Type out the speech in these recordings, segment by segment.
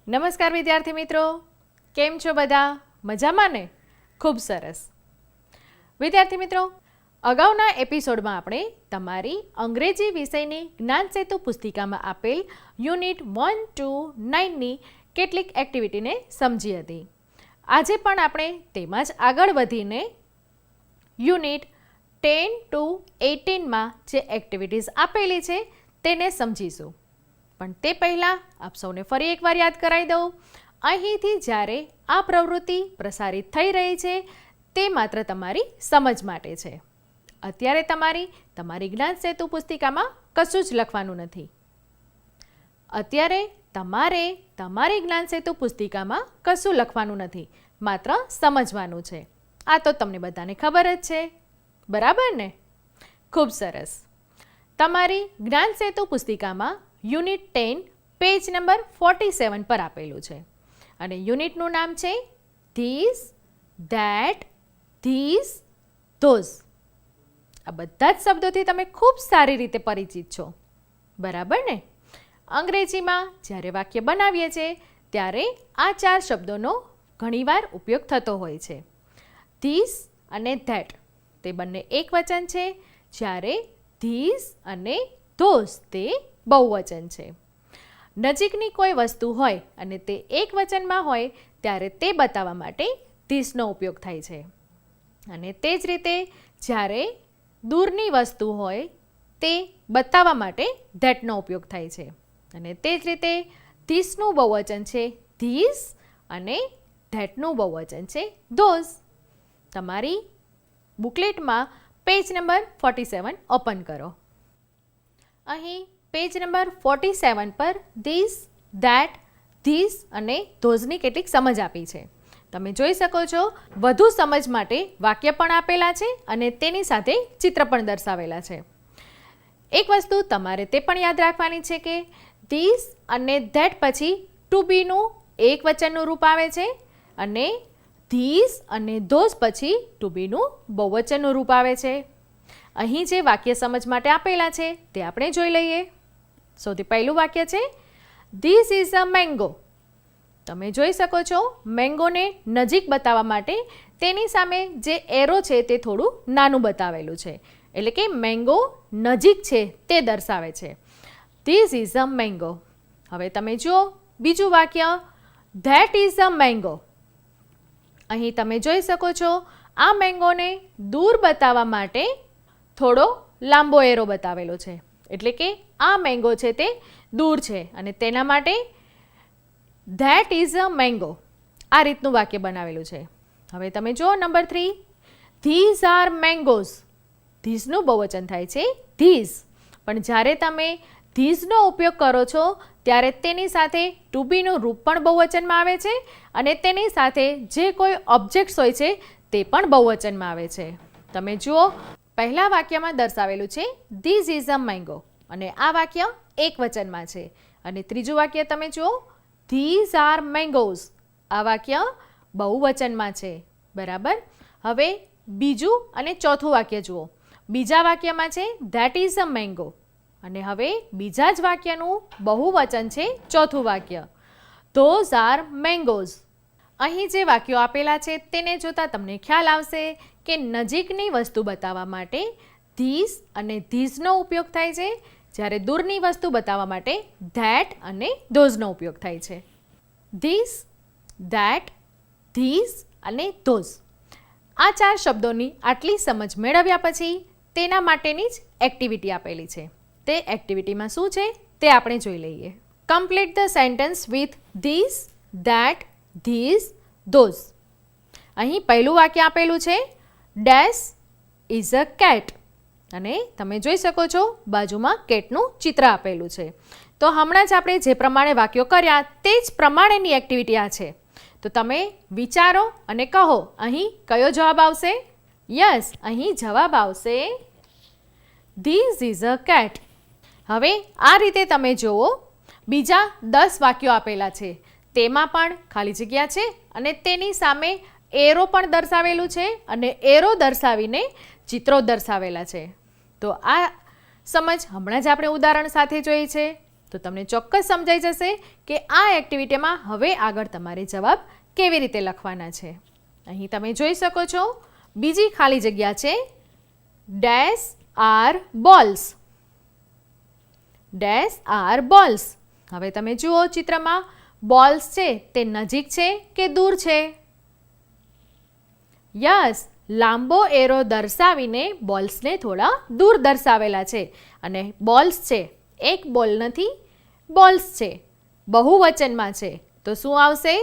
નમસ્કાર વિદ્યાર્થી મિત્રો, કેમ છો બધા? મજામાં ને? ખૂબ સરસ. વિદ્યાર્થી મિત્રો, અગાઉના એપિસોડમાં આપણે તમારી અંગ્રેજી વિષયની જ્ઞાન સેતુ પુસ્તિકામાં આપેલ યુનિટ 1 to 9ની કેટલીક એક્ટિવિટીને સમજી હતી. આજે પણ આપણે તેમાં જ આગળ વધીને યુનિટ 10 to 18માં જે એક્ટિવિટીઝ આપેલી છે તેને સમજીશું. પણ તે પહેલાં આપ સૌને ફરી એકવાર યાદ કરાવી દઉં, અહીંથી જ્યારે આ પ્રવૃત્તિ પ્રસારિત થઈ રહી છે તે માત્ર તમારી સમજ માટે છે. અત્યારે તમારી જ્ઞાન સેતુ પુસ્તિકામાં કશું જ લખવાનું નથી. અત્યારે તમારે તમારી જ્ઞાન સેતુ પુસ્તિકામાં કશું લખવાનું નથી, માત્ર સમજવાનું છે. આ તો તમને બધાને ખબર જ છે, બરાબર ને? ખૂબ સરસ. તમારી જ્ઞાન સેતુ પુસ્તિકામાં યુનિટ 10 પેજ નંબર 47 પર આપેલું છે અને યુનિટનું નામ છે ધીસ, ધેટ, ધીસ, ધોઝ. આ બધા જ શબ્દોથી તમે ખૂબ સારી રીતે પરિચિત છો, બરાબર ને? અંગ્રેજીમાં જ્યારે વાક્ય બનાવીએ છીએ ત્યારે આ 4 શબ્દોનો ઘણીવાર ઉપયોગ થતો હોય છે. ધીસ અને ધેટ તે બંને એક વચન છે, જ્યારે ધીસ અને ધોઝ તે બહુવચન છે. નજીકની કોઈ વસ્તુ હોય અને તે એક વચનમાં હોય ત્યારે તે બતાવવા માટે ધીસનો ઉપયોગ થાય છે, અને તે જ રીતે જ્યારે દૂરની વસ્તુ હોય તે બતાવવા માટે ધેટનો ઉપયોગ થાય છે, અને તે જ રીતે ધીસનું બહુવચન છે ધીસ અને ધેટનું બહુવચન છે ધોઝ. તમારી બુકલેટમાં પેજ નંબર 47 ઓપન કરો. અહીં પેજ નંબર 47 પર ધીસ, ધેટ, ધીસ અને ધોઝની કેટલીક સમજ આપી છે. તમે જોઈ શકો છો, વધુ સમજ માટે વાક્ય પણ આપેલા છે અને તેની સાથે ચિત્ર પણ દર્શાવેલા છે. એક વસ્તુ તમારે તે પણ યાદ રાખવાની છે કે ધીસ અને ધેટ પછી ટુ બીનું એક વચનનું રૂપ આવે છે અને ધીસ અને ધોઝ પછી ટુ બીનું બહુવચનનું રૂપ આવે છે. અહીં જે વાક્ય સમજ માટે આપેલા છે તે આપણે જોઈ લઈએ. સૌથી પહેલું વાક્ય છે ધીસ ઇઝ અ મેંગો. તમે જોઈ શકો છો, મેંગોને નજીક બતાવવા માટે તેની સામે જે એરો છે તે થોડું નાનું બતાવેલું છે, એટલે કે મેંગો નજીક છે તે દર્શાવે છે. This is a mango. હવે તમે જુઓ બીજું વાક્ય ધેટ ઇઝ અ મેંગો. અહીં તમે જોઈ શકો છો, આ મેંગોને દૂર બતાવવા માટે થોડો લાંબો એરો બતાવેલો છે, એટલે કે આ મેંગો છે તે દૂર છે અને તેના માટે ધેટ ઇઝ અ મેંગો આ રીતનું વાક્ય બનાવેલું છે. હવે તમે જુઓ નંબર 3, ધીઝ આર મેંગોઝ. ધીઝનું બહુવચન થાય છે ધીઝ, પણ જ્યારે તમે ધીઝનો ઉપયોગ કરો છો ત્યારે તેની સાથે ટુ બીનું રૂપ પણ બહુવચનમાં આવે છે અને તેની સાથે જે કોઈ ઓબ્જેક્ટ્સ હોય છે તે પણ બહુવચનમાં આવે છે. તમે જુઓ, પહેલા વાક્યમાં દર્શાવેલું છે ધીઝ ઇઝ અ મેંગો અને આ વાક્ય એક વચનમાં છે, અને ત્રીજું વાક્ય તમે જુઓ ધીઝ આર મેંગોઝ. આ વાક્ય બહુવચનમાં છે, બરાબર? હવે બીજું અને ચોથું વાક્ય જુઓ. બીજા વાક્યમાં છે ધેટ ઇઝ અ મેંગો અને હવે બીજા જ વાક્યનું બહુવચન છે ચોથું વાક્ય ધોઝ આર મેંગોઝ. અહીં જે વાક્યો આપેલા છે તેને જોતાં તમને ખ્યાલ આવશે કે નજીકની વસ્તુ બતાવવા માટે ધીસ અને ધીઝનો ઉપયોગ થાય છે, જ્યારે દૂરની વસ્તુ બતાવવા માટે ધેટ અને ધોઝનો ઉપયોગ થાય છે. ધીસ, ધેટ, ધીઝ અને ધોઝ. આ 4 શબ્દોની આટલી સમજ મેળવ્યા પછી તેના માટેની જ એક્ટિવિટી આપેલી છે. તે એક્ટિવિટીમાં શું છે તે આપણે જોઈ લઈએ. Complete the sentence with this, that, these, those. અહીં પહેલું વાક્ય આપેલું છે ડેશ ઇઝ અ કેટ અને તમે જોઈ શકો છો બાજુમાં કેટનું ચિત્ર આપેલું છે. તો હમણાં જ આપણે જે પ્રમાણે વાક્યો કર્યા તે જ પ્રમાણેની એક્ટિવિટી આ છે. તો તમે વિચારો અને કહો અહીં કયો જવાબ આવશે? યસ, અહીં જવાબ આવશે ધીસ ઇઝ અ કેટ. હવે આ રીતે તમે જુઓ, બીજા 10 વાક્યો આપેલા છે, તેમાં પણ ખાલી જગ્યા છે અને તેની સામે એરો પણ દર્શાવેલું છે અને એરો દર્શાવીને ચિત્રો દર્શાવેલા છે. તો આ સમજ હમણાં જ આપણે ઉદાહરણ સાથે જોઈ છે. તો તમને ચોક્કસ સમજાઈ જશે કે આ એક્ટિવિટીમાં હવે આગળ તમારે જવાબ કેવી રીતે લખવાના છે. અહીં તમે જોઈ શકો છો બીજી ખાલી જગ્યા છે dash are balls. Dash are balls. હવે તમે જુઓ ચિત્રમાં બોલ્સ છે તે નજીક છે કે દૂર છે? યસ, લાંબો એરો દર્શાવીને બોલ્સને થોડા દૂર દર્શાવેલા છે. અને બોલ્સ છે, એક બોલ નથી, બોલ્સ છે, બહુવચનમાં છે. તો શું આવશે?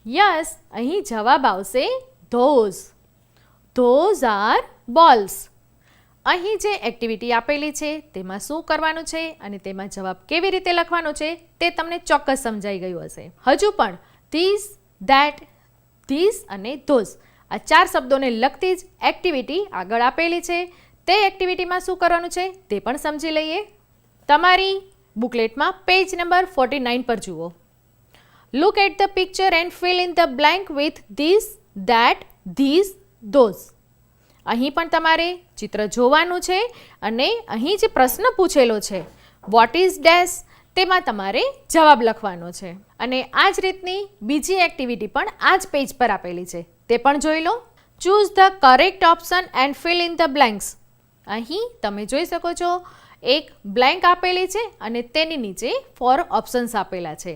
યસ, અહીં જવાબ આવશે ધોઝ. Those are balls. અહીં જે એક્ટિવિટી આપેલી છે તેમાં શું કરવાનું છે અને તેમાં જવાબ કેવી રીતે લખવાનો છે તે તમને ચોક્કસ સમજાઈ ગયું હશે. હજુ પણ ધીસ, ધેટ, ધીસ અને ધોઝ આ 4 શબ્દોને લગતી જ એક્ટિવિટી આગળ આપેલી છે. તે એક્ટિવિટીમાં શું કરવાનું છે તે પણ સમજી લઈએ. તમારી બુકલેટમાં પેજ નંબર 49 પર જુઓ. Look at the picture and fill in the blank with this, that, this, those. અહીં પણ તમારે ચિત્ર જોવાનું છે અને અહીં જે પ્રશ્ન પૂછેલો છે વોટ ઇઝ ડેશ તેમાં તમારે જવાબ લખવાનો છે. અને આ જ રીતની બીજી એક્ટિવિટી પણ આ જ પેજ પર આપેલી છે, તે પણ જોઈ લો. Choose the correct option and fill in the blanks. અહીં તમે જોઈ શકો છો એક બ્લેન્ક આપેલી છે અને તેની નીચે 4 ઓપ્શન્સ આપેલા છે.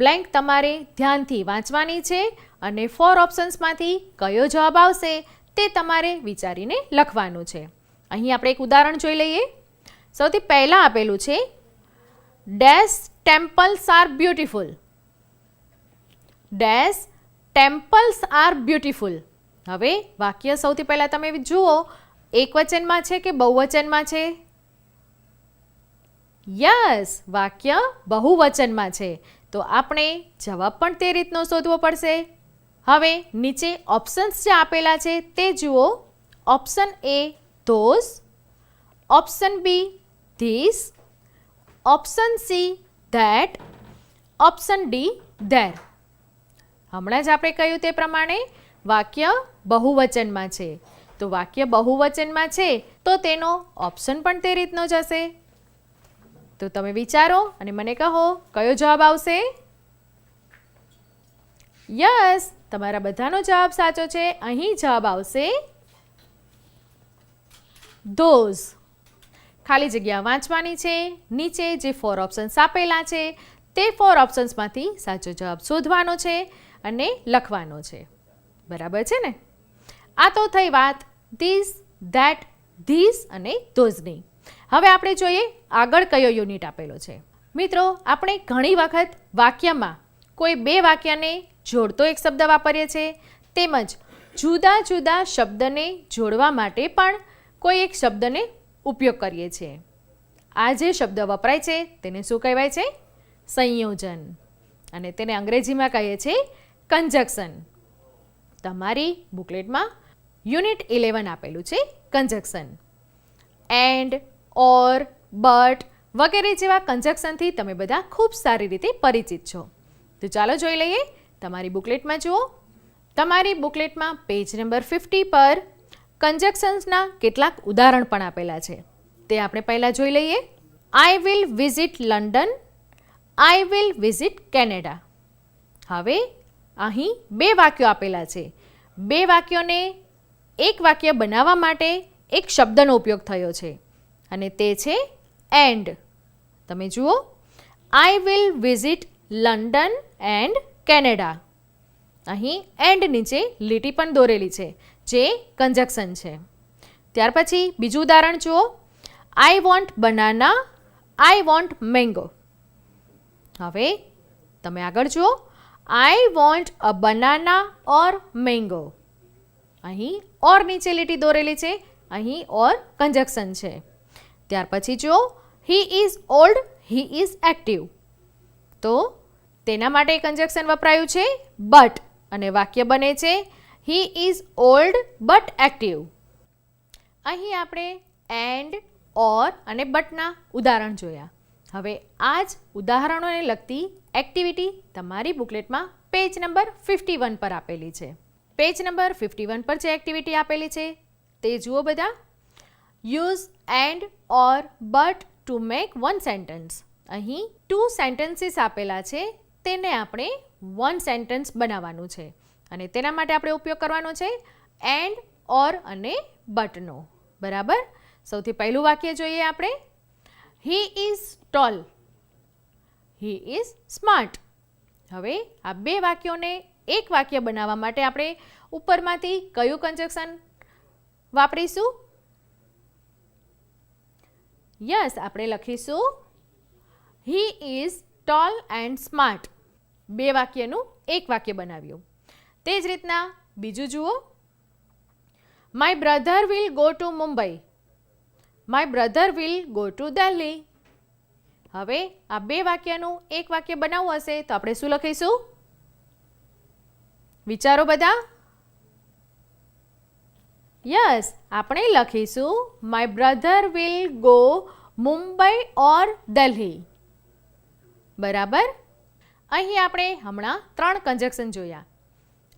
બ્લેન્ક તમારે ધ્યાનથી વાંચવાની છે અને 4 ઓપ્શન્સમાંથી કયો જવાબ આવશે તે તમારે વિચારીને લખવાનું છે. અહીં આપણે એક ઉદાહરણ જોઈ લઈએ. સૌથી પહેલાં આપેલું છે dash temples are beautiful. Dash temples are beautiful. હવે વાક્ય સૌથી પહેલાં તમે જુઓ એકવચનમાં છે કે બહુવચનમાં છે? યસ, વાક્ય બહુવચનમાં છે. તો આપણે જવાબ પણ તે રીતનો શોધવો પડશે. હવે નીચે ઓપ્શન્સ જે આપેલા છે તે જુઓ. Option A those, option B this, option C that, option D there. હમણાં જ આપણે કહ્યું તે પ્રમાણે વાક્ય બહુવચનમાં છે. તો વાક્ય બહુવચનમાં છે તો તેનો ઓપ્શન પણ તે રીતનો જ હશે. તો તમે વિચારો અને મને કહો કયો જવાબ આવશે? યસ, તમારા બધાનો જવાબ સાચો છે. અહીં જવાબ આવશે ધોઝ. ખાલી જગ્યા વાંચવાની છે. નીચે જે 4 ઓપ્શન્સ આપેલા છે તે 4 ઓપ્શન્સમાંથી સાચો જવાબ શોધવાનો છે અને લખવાનો છે. બરાબર છે ને? આ તો થઈ વાત ધીસ, ધેટ, ધીસ અને ધોઝની. હવે આપણે જોઈએ આગળ કયો યુનિટ આપેલો છે. મિત્રો, આપણે ઘણી વખત વાક્યમાં કોઈ 2 વાક્યને જોડતો એક શબ્દ વાપરીએ છીએ, તેમજ જુદા જુદા શબ્દને જોડવા માટે પણ કોઈ એક શબ્દને ઉપયોગ કરીએ છીએ. આ જે શબ્દ વપરાય છે તેને શું કહેવાય છે? સંયોજન. અને તેને અંગ્રેજીમાં કહીએ છીએ કંજક્શન. તમારી બુકલેટમાં યુનિટ 11 આપેલું છે કંજક્શન. એન્ડ, ઓર, બટ વગેરે જેવા કંજક્શનથી તમે બધા ખૂબ સારી રીતે પરિચિત છો. તો ચાલો જોઈ લઈએ. તમારી બુકલેટમાં જુઓ. તમારી બુકલેટમાં પેજ નંબર 50 પર કંજક્શન્સના કેટલાક ઉદાહરણ પણ આપેલા છે. તે આપણે પહેલાં જોઈ લઈએ. I will visit London, I will visit Canada. હવે અહીં 2 વાક્યો આપેલા છે. 2 વાક્યોને એક વાક્ય બનાવવા માટે એક શબ્દનો ઉપયોગ થયો છે અને તે છે એન્ડ. તમે જુઓ, I will visit London and Canada. અહીં એન્ડ નીચે લીટી પણ દોરેલી છે જે કંજક્શન છે. ત્યાર પછી બીજું ઉદાહરણ જુઓ. I want banana, I want mango. હવે તમે આગળ જુઓ. I want a banana or mango. અહીં ઓર નીચે લીટી દોરેલી છે. અહીં ઓર કંજક્શન છે. ત્યાર પછી જુઓ. He is old, he is active. તો તેના માટે કંજક્શન વપરાયું છે બટ અને વાક્ય બને છે he is old but active. અહીં આપણે એન્ડ, ઓર અને બટના ઉદાહરણ જોયા. હવે આ જ ઉદાહરણોને લગતી એક્ટિવિટી તમારી બુકલેટમાં પેજ નંબર 51 પર આપેલી છે. પેજ નંબર 51 પર જે એક્ટિવિટી આપેલી છે તે જુઓ બધા. Use and, or, but to make one sentence. અહીં 2 સેન્ટેન્સીસ આપેલા છે, તેને આપણે 1 સેન્ટેન્સ બનાવવાનું છે અને તેના માટે આપણે ઉપયોગ કરવાનો છે એન્ડ, ઓર અને બટનો. બરાબર. સૌથી પહેલું વાક્ય જોઈએ આપણે. He is tall, he is smart. હવે આ બે વાક્યોને એક વાક્ય બનાવવા માટે આપણે ઉપરમાંથી કયું કન્જક્શન વાપરીશું? યસ, આપણે લખીશું he is tall and smart. બે વાક્યનું એક વાક્ય બનાવ્યું. તે જ રીતના બીજું જુઓ. My brother will go to Mumbai, my brother will go to Delhi. હવે આ બે વાક્યનું એક વાક્ય બનાવવું હશે તો આપણે શું લખીશું? વિચારો બધા. યસ, આપણે લખીશું my brother will go Mumbai or Delhi. બરાબર. અહીં આપણે હમણાં 3 કન્જક્શન જોયા,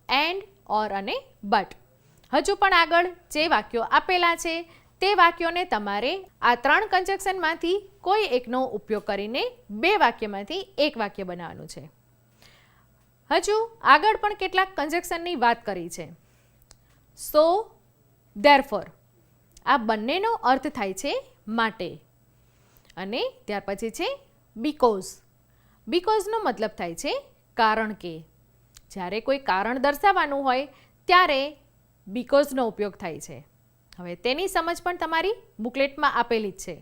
એન્ડ, ઓર અને બટ. હજુ પણ આગળ જે વાક્યો આપેલા છે તે વાક્યોને તમારે આ 3 કન્જક્શનમાંથી કોઈ એકનો ઉપયોગ કરીને બે વાક્યમાંથી એક વાક્ય બનાવવાનું છે. હજુ આગળ પણ કેટલાક કન્જક્શનની વાત કરી છે. સો, ધેરફોર, આ બંનેનો અર્થ થાય છે માટે. અને ત્યાર પછી છે બીકોઝ. બીકોઝનો મતલબ થાય છે કારણ કે. જ્યારે કોઈ કારણ દર્શાવવાનું હોય ત્યારે બીકોઝનો ઉપયોગ થાય છે. હવે તેની સમજ પણ તમારી બુકલેટમાં આપેલી જ છે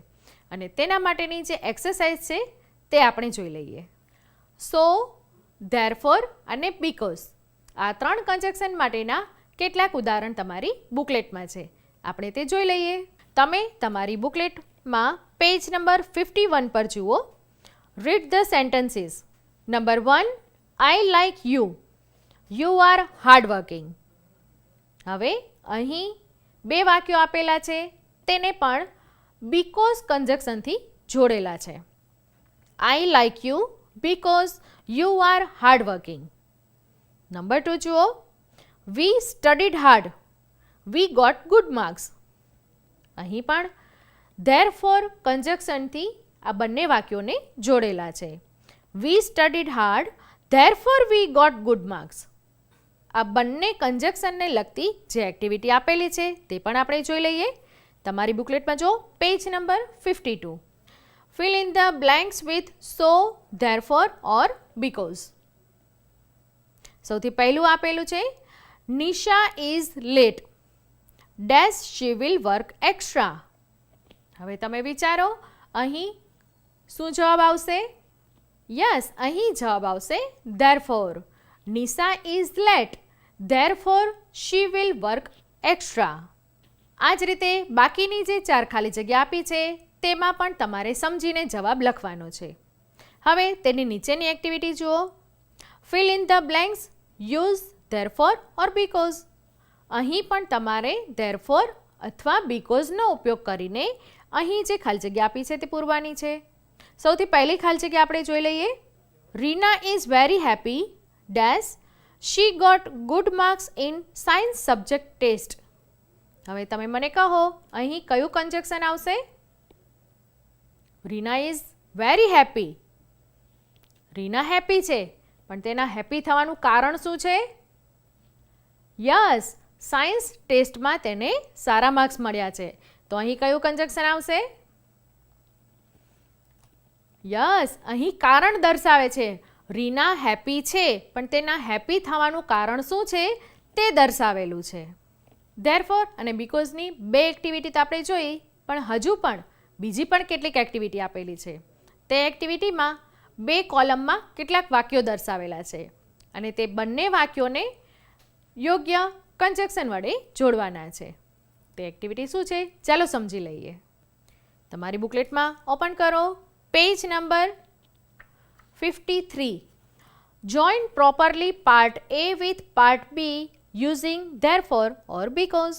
અને તેના માટેની જે એક્સરસાઇઝ છે તે આપણે જોઈ લઈએ. સો, ધેરફોર અને બીકોઝ, આ 3 કન્જક્શન માટેના કેટલાક ઉદાહરણ તમારી બુકલેટમાં છે. આપણે તે જોઈ લઈએ. તમે તમારી બુકલેટમાં પેજ નંબર 51 પર જુઓ. Read the sentences. Number 1, I like you, you are hardworking. હવે અહીં બે વાક્યો આપેલા છે, તેને પણ બીકોઝ કન્જક્શનથી જોડેલા છે. I like you because you are hardworking. Number 2 જુઓ. We studied hard, we got good marks. અહીં પણ ધેરફોર કન્જક્શનથી આ બંને વાક્યોને જોડેલા છે. We studied hard, therefore we got good marks. આ બંને કન્જક્શનને લગતી જે એક્ટિવિટી આપેલી છે તે પણ આપણે જોઈ લઈએ. તમારી બુકલેટમાં જો page number 52. Fill in the blanks with so, therefore or because. સૌથી પહેલું આપેલું છે Nisha is late, dash she will work extra. હવે તમે વિચારો અહીં શું જવાબ આવશે? યસ, અહીં જવાબ આવશે therefore. Nisha is late, therefore she will work extra. આ જ રીતે બાકીની જે 4 ખાલી જગ્યા આપી છે તેમાં પણ તમારે સમજીને જવાબ લખવાનો છે. હવે તેની નીચેની એક્ટિવિટી જુઓ. Fill in the blanks, use therefore or because. અહીં પણ તમારે ધેરફોર અથવા બીકોઝનો ઉપયોગ કરીને અહીં જે ખાલી જગ્યા આપી છે તે પૂરવાની છે. સૌથી પહેલી ખાલી જગ્યા આપણે જોઈ લઈએ. Reena is very happy, dash she got good marks in science subject test. હવે તમે મને કહો અહીં કયું કન્જક્શન આવશે? Reena is very happy. Reena happy છે, પણ તેના હેપી થવાનું કારણ શું છે? યસ, સાયન્સ ટેસ્ટમાં તેને સારા માર્ક્સ મળ્યા છે. તો અહીં કયું કન્જક્શન આવશે? યસ, અહીં કારણ દર્શાવે છે. રીના હેપી છે, પણ તેના હેપી થવાનું કારણ શું છે તે દર્શાવેલું છે. ધેરફોર અને બીકોઝની બે એક્ટિવિટી તો આપણે જોઈ, પણ હજુ પણ બીજી પણ કેટલીક એક્ટિવિટી આપેલી છે. તે એક્ટિવિટીમાં 2 કોલમમાં કેટલાક વાક્યો દર્શાવેલા છે અને તે બંને વાક્યોને યોગ્ય કન્જક્શન વડે જોડવાના છે. તે એક્ટિવિટી શું છે ચાલો સમજી લઈએ. તમારી બુકલેટમાં ઓપન કરો page number 53. Join properly part A with part B using therefore or because.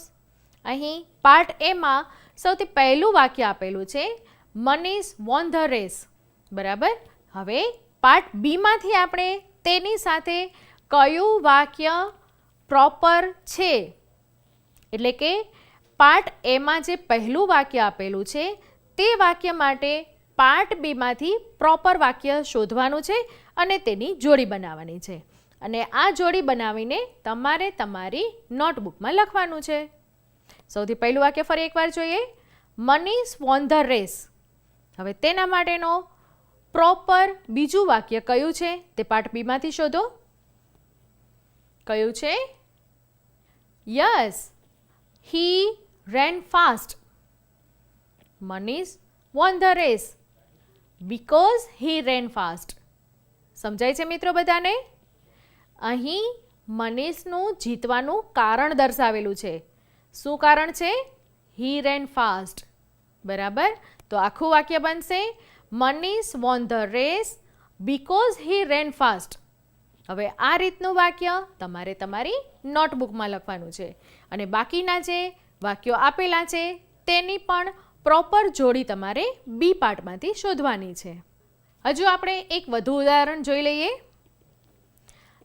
અહીં પાર્ટ એમાં સૌથી પહેલું વાક્ય આપેલું છે મનીષ વોન ધ રેસ. બરાબર. હવે પાર્ટ બીમાંથી આપણે તેની સાથે કયું વાક્ય પ્રોપર છે, એટલે કે પાર્ટ એમાં જે પહેલું વાક્ય આપેલું છે તે વાક્ય માટે પાર્ટ બીમાંથી પ્રોપર વાક્ય શોધવાનું છે અને તેની જોડી બનાવવાની છે. અને આ જોડી બનાવીને તમારે તમારી નોટબુકમાં લખવાનું છે. સૌથી પહેલું વાક્ય ફરી એકવાર જોઈએ. Manish won the race. હવે તેના માટેનો પ્રોપર બીજું વાક્ય કયું છે તે પાર્ટ બીમાંથી શોધો. કયું છે? Yes, he ran fast. Manish won the race because he ran fast. સમજાય છે મિત્રો બધાને? અહીં મનીષનું જીતવાનું કારણ દર્શાવેલું છે. શું કારણ છે? He ran fast. બરાબર. તો આખું વાક્ય બનશે Manish won the race because he ran fast. હવે આ રીતનું વાક્ય તમારે તમારી નોટબુકમાં લખવાનું છે અને બાકીના જે વાક્યો આપેલા છે તેની પણ પ્રોપર જોડી તમારે બી પાર્ટમાંથી શોધવાની છે. હજુ આપણે એક વધુ ઉદાહરણ જોઈ લઈએ.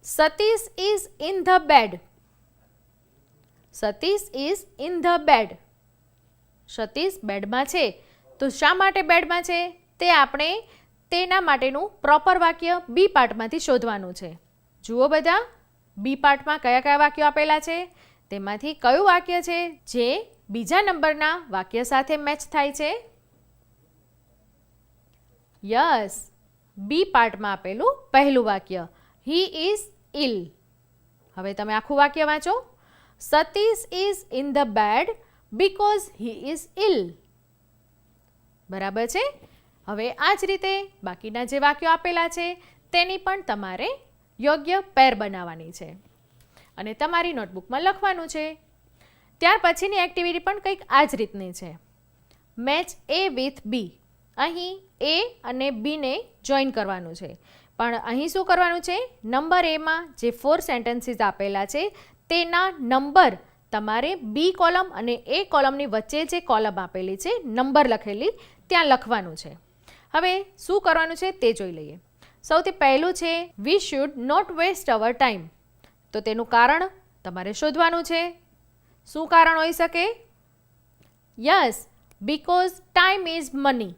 Satish is in the bed. Satish is in the bed. Satish બેડમાં છે. તો શા માટે બેડમાં છે તે આપણે તેના માટેનું પ્રોપર વાક્ય બી પાર્ટમાંથી શોધવાનું છે. જુઓ બધા, બી પાર્ટમાં કયા કયા વાક્યો આપેલા છે તેમાંથી કયું વાક્ય છે જે બીજા નંબરના વાક્ય સાથે મેચ થાય છે? યસ, બી પાર્ટમાં આપેલું પહેલું વાક્ય હી ઇઝ ઇલ. હવે તમે આખું વાક્ય વાંચો. Satish is in the bed because he is ill. બરાબર છે. હવે આ જ રીતે બાકીના જે વાક્યો આપેલા છે તેની પણ તમારે યોગ્ય પેર બનાવવાની છે અને તમારી નોટબુકમાં લખવાનું છે. ત્યાર પછીની એક્ટિવિટી પણ કંઈક આ જ રીતની છે. Match A with B. અહીં એ અને બીને જોઈન કરવાનું છે. પણ અહીં શું કરવાનું છે? નંબર એમાં જે 4 સેન્ટેન્સીસ આપેલા છે તેના નંબર તમારે બી કોલમ અને એ કોલમની વચ્ચે જે કોલમ આપેલી છે નંબર લખેલી ત્યાં લખવાનું છે. હવે શું કરવાનું છે તે જોઈ લઈએ. સૌથી પહેલું છે we should not waste our time. તો તેનું કારણ તમારે શોધવાનું છે. શું કારણ હોઈ શકે? Yes, because time is money.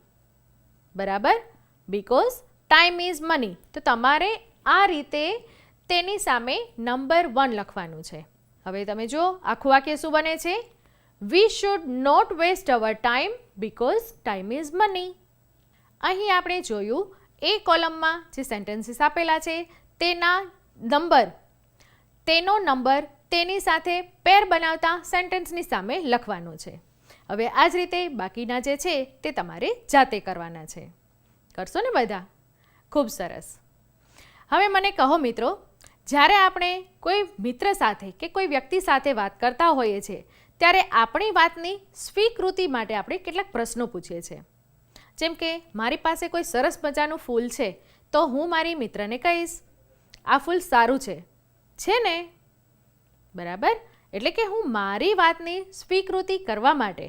બરાબર, બીકોઝ ટાઈમ ઇઝ મની. તો તમારે આ રીતે તેની સામે નંબર 1 લખવાનું છે. હવે તમે જો આખું વાક્ય શું બને છે? We should not waste our time because time is money. અહીં આપણે જોયું એ કોલમમાં જે સેન્ટેન્સીસ આપેલા છે તેના નંબર, તેનો નંબર તેની સાથે પેર બનાવતા સેન્ટેન્સની સામે લખવાનો છે. હવે આ જ રીતે બાકીના જે છે તે તમારે જાતે કરવાના છે. કરશો ને બધા? ખૂબ સરસ. હવે મને કહો મિત્રો, જ્યારે આપણે કોઈ મિત્ર સાથે કે કોઈ વ્યક્તિ સાથે વાત કરતા હોઈએ છીએ ત્યારે આપણી વાતની સ્વીકૃતિ માટે આપણે કેટલાક પ્રશ્નો પૂછીએ છીએ. જેમ કે મારી પાસે કોઈ સરસ મજાનું ફૂલ છે તો હું મારી મિત્રને કહીશ આ ફૂલ સારું છે ને? બરાબર. એટલે કે હું મારી વાતની સ્વીકૃતિ કરવા માટે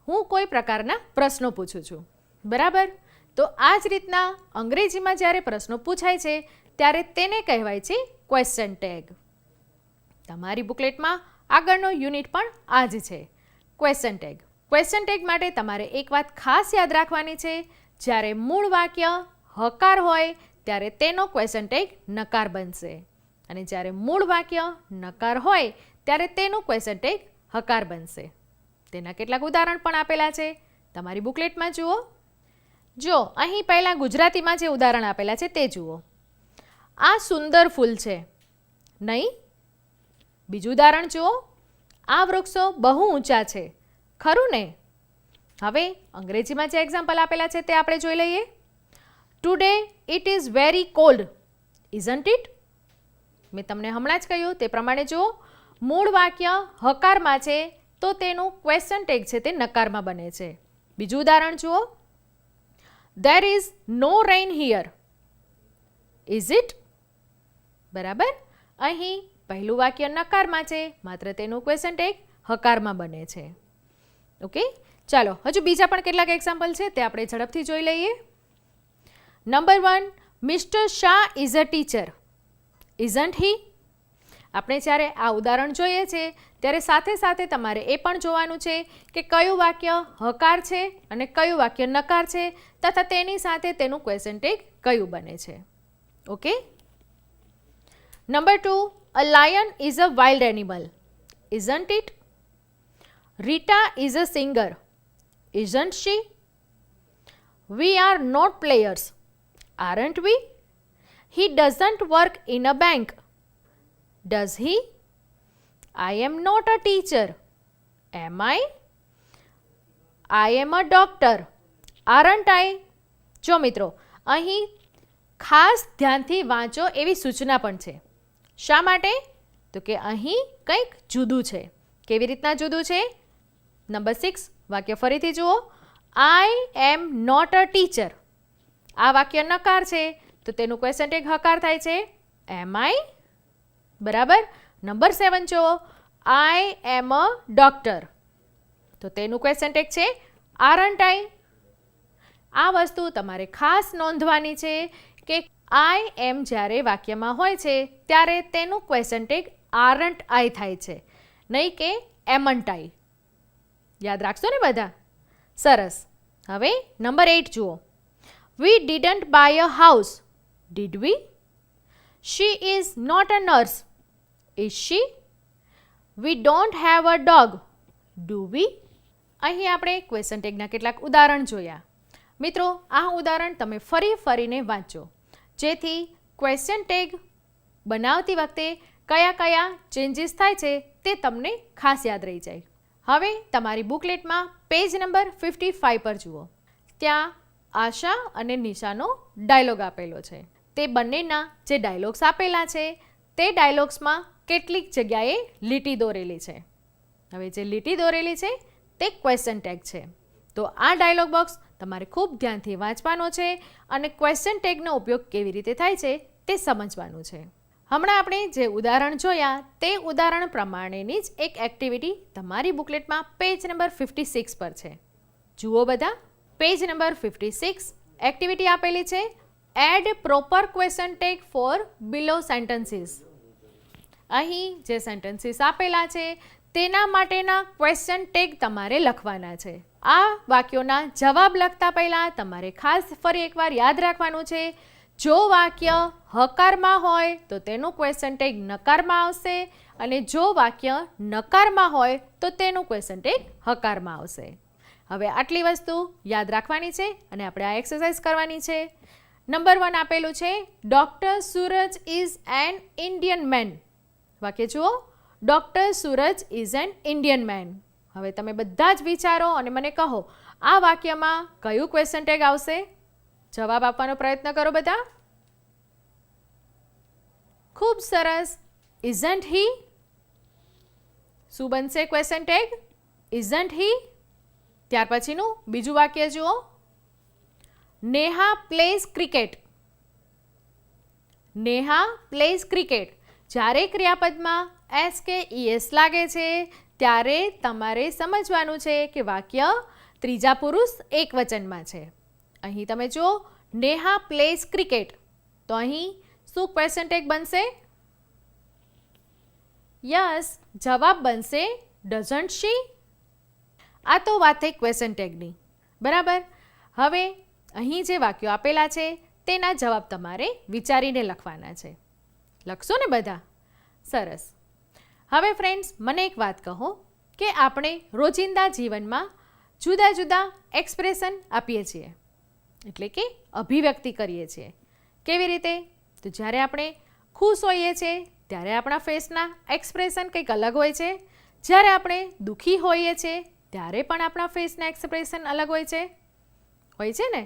હું કોઈ પ્રકારના પ્રશ્નો પૂછું છું. બરાબર. તો આ જ રીતના અંગ્રેજીમાં જ્યારે પ્રશ્નો પૂછાય છે ત્યારે તેને કહેવાય છે ક્વેશ્ચન ટેગ. તમારી બુકલેટમાં આગળનો યુનિટ પણ આ જ છે, ક્વેશ્ચન ટેગ. ક્વેશ્ચન ટેગ માટે તમારે એક વાત ખાસ યાદ રાખવાની છે. જ્યારે મૂળ વાક્ય હકાર હોય ત્યારે તેનો ક્વેશ્ચન ટેગ નકાર બનશે અને જ્યારે મૂળ વાક્ય નકાર હોય ત્યારે તેનું ક્વેશ્ચન ટેગ હકાર બનશે. તેના કેટલાક ઉદાહરણ પણ આપેલા છે, તમારી બુકલેટમાં જુઓ. જો અહીં પહેલાં ગુજરાતીમાં જે ઉદાહરણ આપેલા છે તે જુઓ. આ સુંદર ફૂલ છે નહીં? બીજું ઉદાહરણ જુઓ. આ વૃક્ષો બહુ ઊંચા છે, ખરું ને? હવે અંગ્રેજીમાં જે એક્ઝામ્પલ આપેલા છે તે આપણે જોઈ લઈએ. Today it is very cold, isn't it? મેં તમને હમણાં જ કહ્યું તે પ્રમાણે જુઓ, મૂળ વાક્ય હકારમાં છે તો તેનું ક્વેશ્ચન ટેગ છે તે નકારમાં બને છે. બીજું ઉદાહરણ જુઓ. There is no rain here, is it? બરાબર. અહીં પહેલું વાક્ય નકારમાં છે, માત્ર તેનું ક્વેશ્ચન ટેગ હકારમાં બને છે. ઓકે, ચાલો હજુ બીજા પણ કેટલાક એક્ઝામ્પલ છે તે આપણે ઝડપથી જોઈ લઈએ. Number 1, mister Shah is a teacher, isn't he? આપણે જ્યારે આ ઉદાહરણ જોઈએ છે ત્યારે સાથે સાથે તમારે એ પણ જોવાનું છે કે કયું વાક્ય હકાર છે અને કયું વાક્ય નકાર છે તથા તેની સાથે તેનું ક્વેશ્ચન ટેગ કયું બને છે. Okay. Number 2, a lion is a wild animal. Isn't it? Rita is a singer. Isn't she? We are not players, aren't we? He doesn't work in a bank, does he? I am not a teacher, am I? I am a doctor, aren't I? જો મિત્રો, અહીં ખાસ ધ્યાનથી વાંચો એવી સૂચના પણ છે. શા માટે? તો કે અહીં કંઈક જુદું છે. કેવી રીતના જુદું છે? નંબર 6 વાક્ય ફરીથી જુઓ. I am not a teacher. આ વાક્ય નકાર છે તો તેનું ક્વેશ્ચન ટેગ હકાર થાય છે am I? બરાબર. નંબર 7 જુઓ. I am a doctor. તો તેનું ક્વેશ્ચન ટેગ છે aren't I? આ વસ્તુ તમારે ખાસ નોંધવાની છે કે I am જ્યારે વાક્યમાં હોય છે ત્યારે તેનું ક્વેશ્ચન ટેગ aren't I થાય છે, નહીં કે amn't I. યાદ રાખશો ને બધા? સરસ. હવે નંબર 8 જુઓ. We didn't buy a house, did we? She is not a nurse, is she? We don't have a dog, do we? અહીં આપણે ક્વેશ્ચન ટેગના કેટલાક ઉદાહરણ જોયા. મિત્રો, આ ઉદાહરણ તમે ફરીને વાંચો જેથી ક્વેશ્ચન ટેગ બનાવતી વખતે કયા કયા ચેન્જીસ થાય છે તે તમને ખાસ યાદ રહી જાય. હવે તમારી બુકલેટમાં પેજ નંબર 55 પર જુઓ. ત્યાં આશા અને નિશાનો ડાયલોગ આપેલો છે. તે બંનેના જે ડાયલોગ્સ આપેલા છે તે ડાયલોગ્સમાં કેટલીક જગ્યાએ લીટી દોરેલી છે. હવે જે લીટી દોરેલી છે તે ક્વેશ્ચન ટેગ છે. તો આ ડાયલોગ બોક્સ તમારે ખૂબ ધ્યાનથી વાંચવાનો છે અને ક્વેશ્ચન ટેગનો ઉપયોગ કેવી રીતે થાય છે તે સમજવાનું છે. હમણાં આપણે જે ઉદાહરણ જોયા તે ઉદાહરણ પ્રમાણેની જ એક એક્ટિવિટી તમારી બુકલેટમાં પેજ નંબર 56 પર છે. જુઓ બધા. પેજ નંબર 56 એક્ટિવિટી આપેલી છે add proper question tag for below sentences. અહીં જે સેન્ટેન્સીસ આપેલા છે તેના માટેના ક્વેશ્ચન ટેગ તમારે લખવાના છે. આ વાક્યોના જવાબ લખતા પહેલાં તમારે ખાસ ફરી એકવાર યાદ રાખવાનું છે, જો વાક્ય હકારમાં હોય તો તેનું ક્વેશ્ચન ટેગ નકારમાં આવશે અને જો વાક્ય નકારમાં હોય તો તેનું ક્વેશ્ચન ટેગ હકારમાં આવશે. હવે આટલી વસ્તુ યાદ રાખવાની છે અને આપણે આ એક્સરસાઇઝ કરવાની છે. નંબર 1 આપેલું છે doctor Suraj is an Indian man. વાક્ય જુઓ. Doctor Suraj is an Indian man. હવે તમે બધા જ વિચારો અને મને કહો આ વાક્યમાં કયું ક્વેશ્ચન ટેગ આવશે? જવાબ આપવાનો પ્રયત્ન કરો બધા. ખૂબ સરસ. ઇઝન્ટ હી. શું બનશે ક્વેશ્ચન ટેગ? ઇઝન્ટ હી. ત્યાર પછીનું બીજું વાક્ય જુઓ. Neha plays cricket. Neha plays cricket. જ્યારે ક્રિયાપદમાં એસ કે ઈએસ લાગે છે ત્યારે તમારે સમજવાનું છે કે વાક્ય ત્રીજા પુરુષ એકવચનમાં છે. અહીં તમે જુઓ નેહા પ્લેઝ ક્રિકેટ. તો અહીં શું ક્વેશ્ચન ટેગ બનશે? યસ, જવાબ બનશે ડઝન્ટ શી. આ તો વાત થઈ ક્વેશ્ચન ટેગની. બરાબર. હવે અહીં જે વાક્યો આપેલા છે તેના જવાબ તમારે વિચારીને લખવાના છે. લખશો ને બધા? સરસ. હવે ફ્રેન્ડ્સ, મને એક વાત કહો કે આપણે રોજિંદા જીવનમાં જુદા જુદા એક્સપ્રેશન આપીએ છીએ, એટલે કે અભિવ્યક્તિ કરીએ છીએ. કેવી રીતે? તો જ્યારે આપણે ખુશ હોઈએ છીએ ત્યારે આપણા ફેસના એક્સપ્રેશન કંઈક અલગ હોય છે. જ્યારે આપણે દુઃખી હોઈએ છીએ ત્યારે પણ આપણા ફેસના એક્સપ્રેશન અલગ હોય છે ને?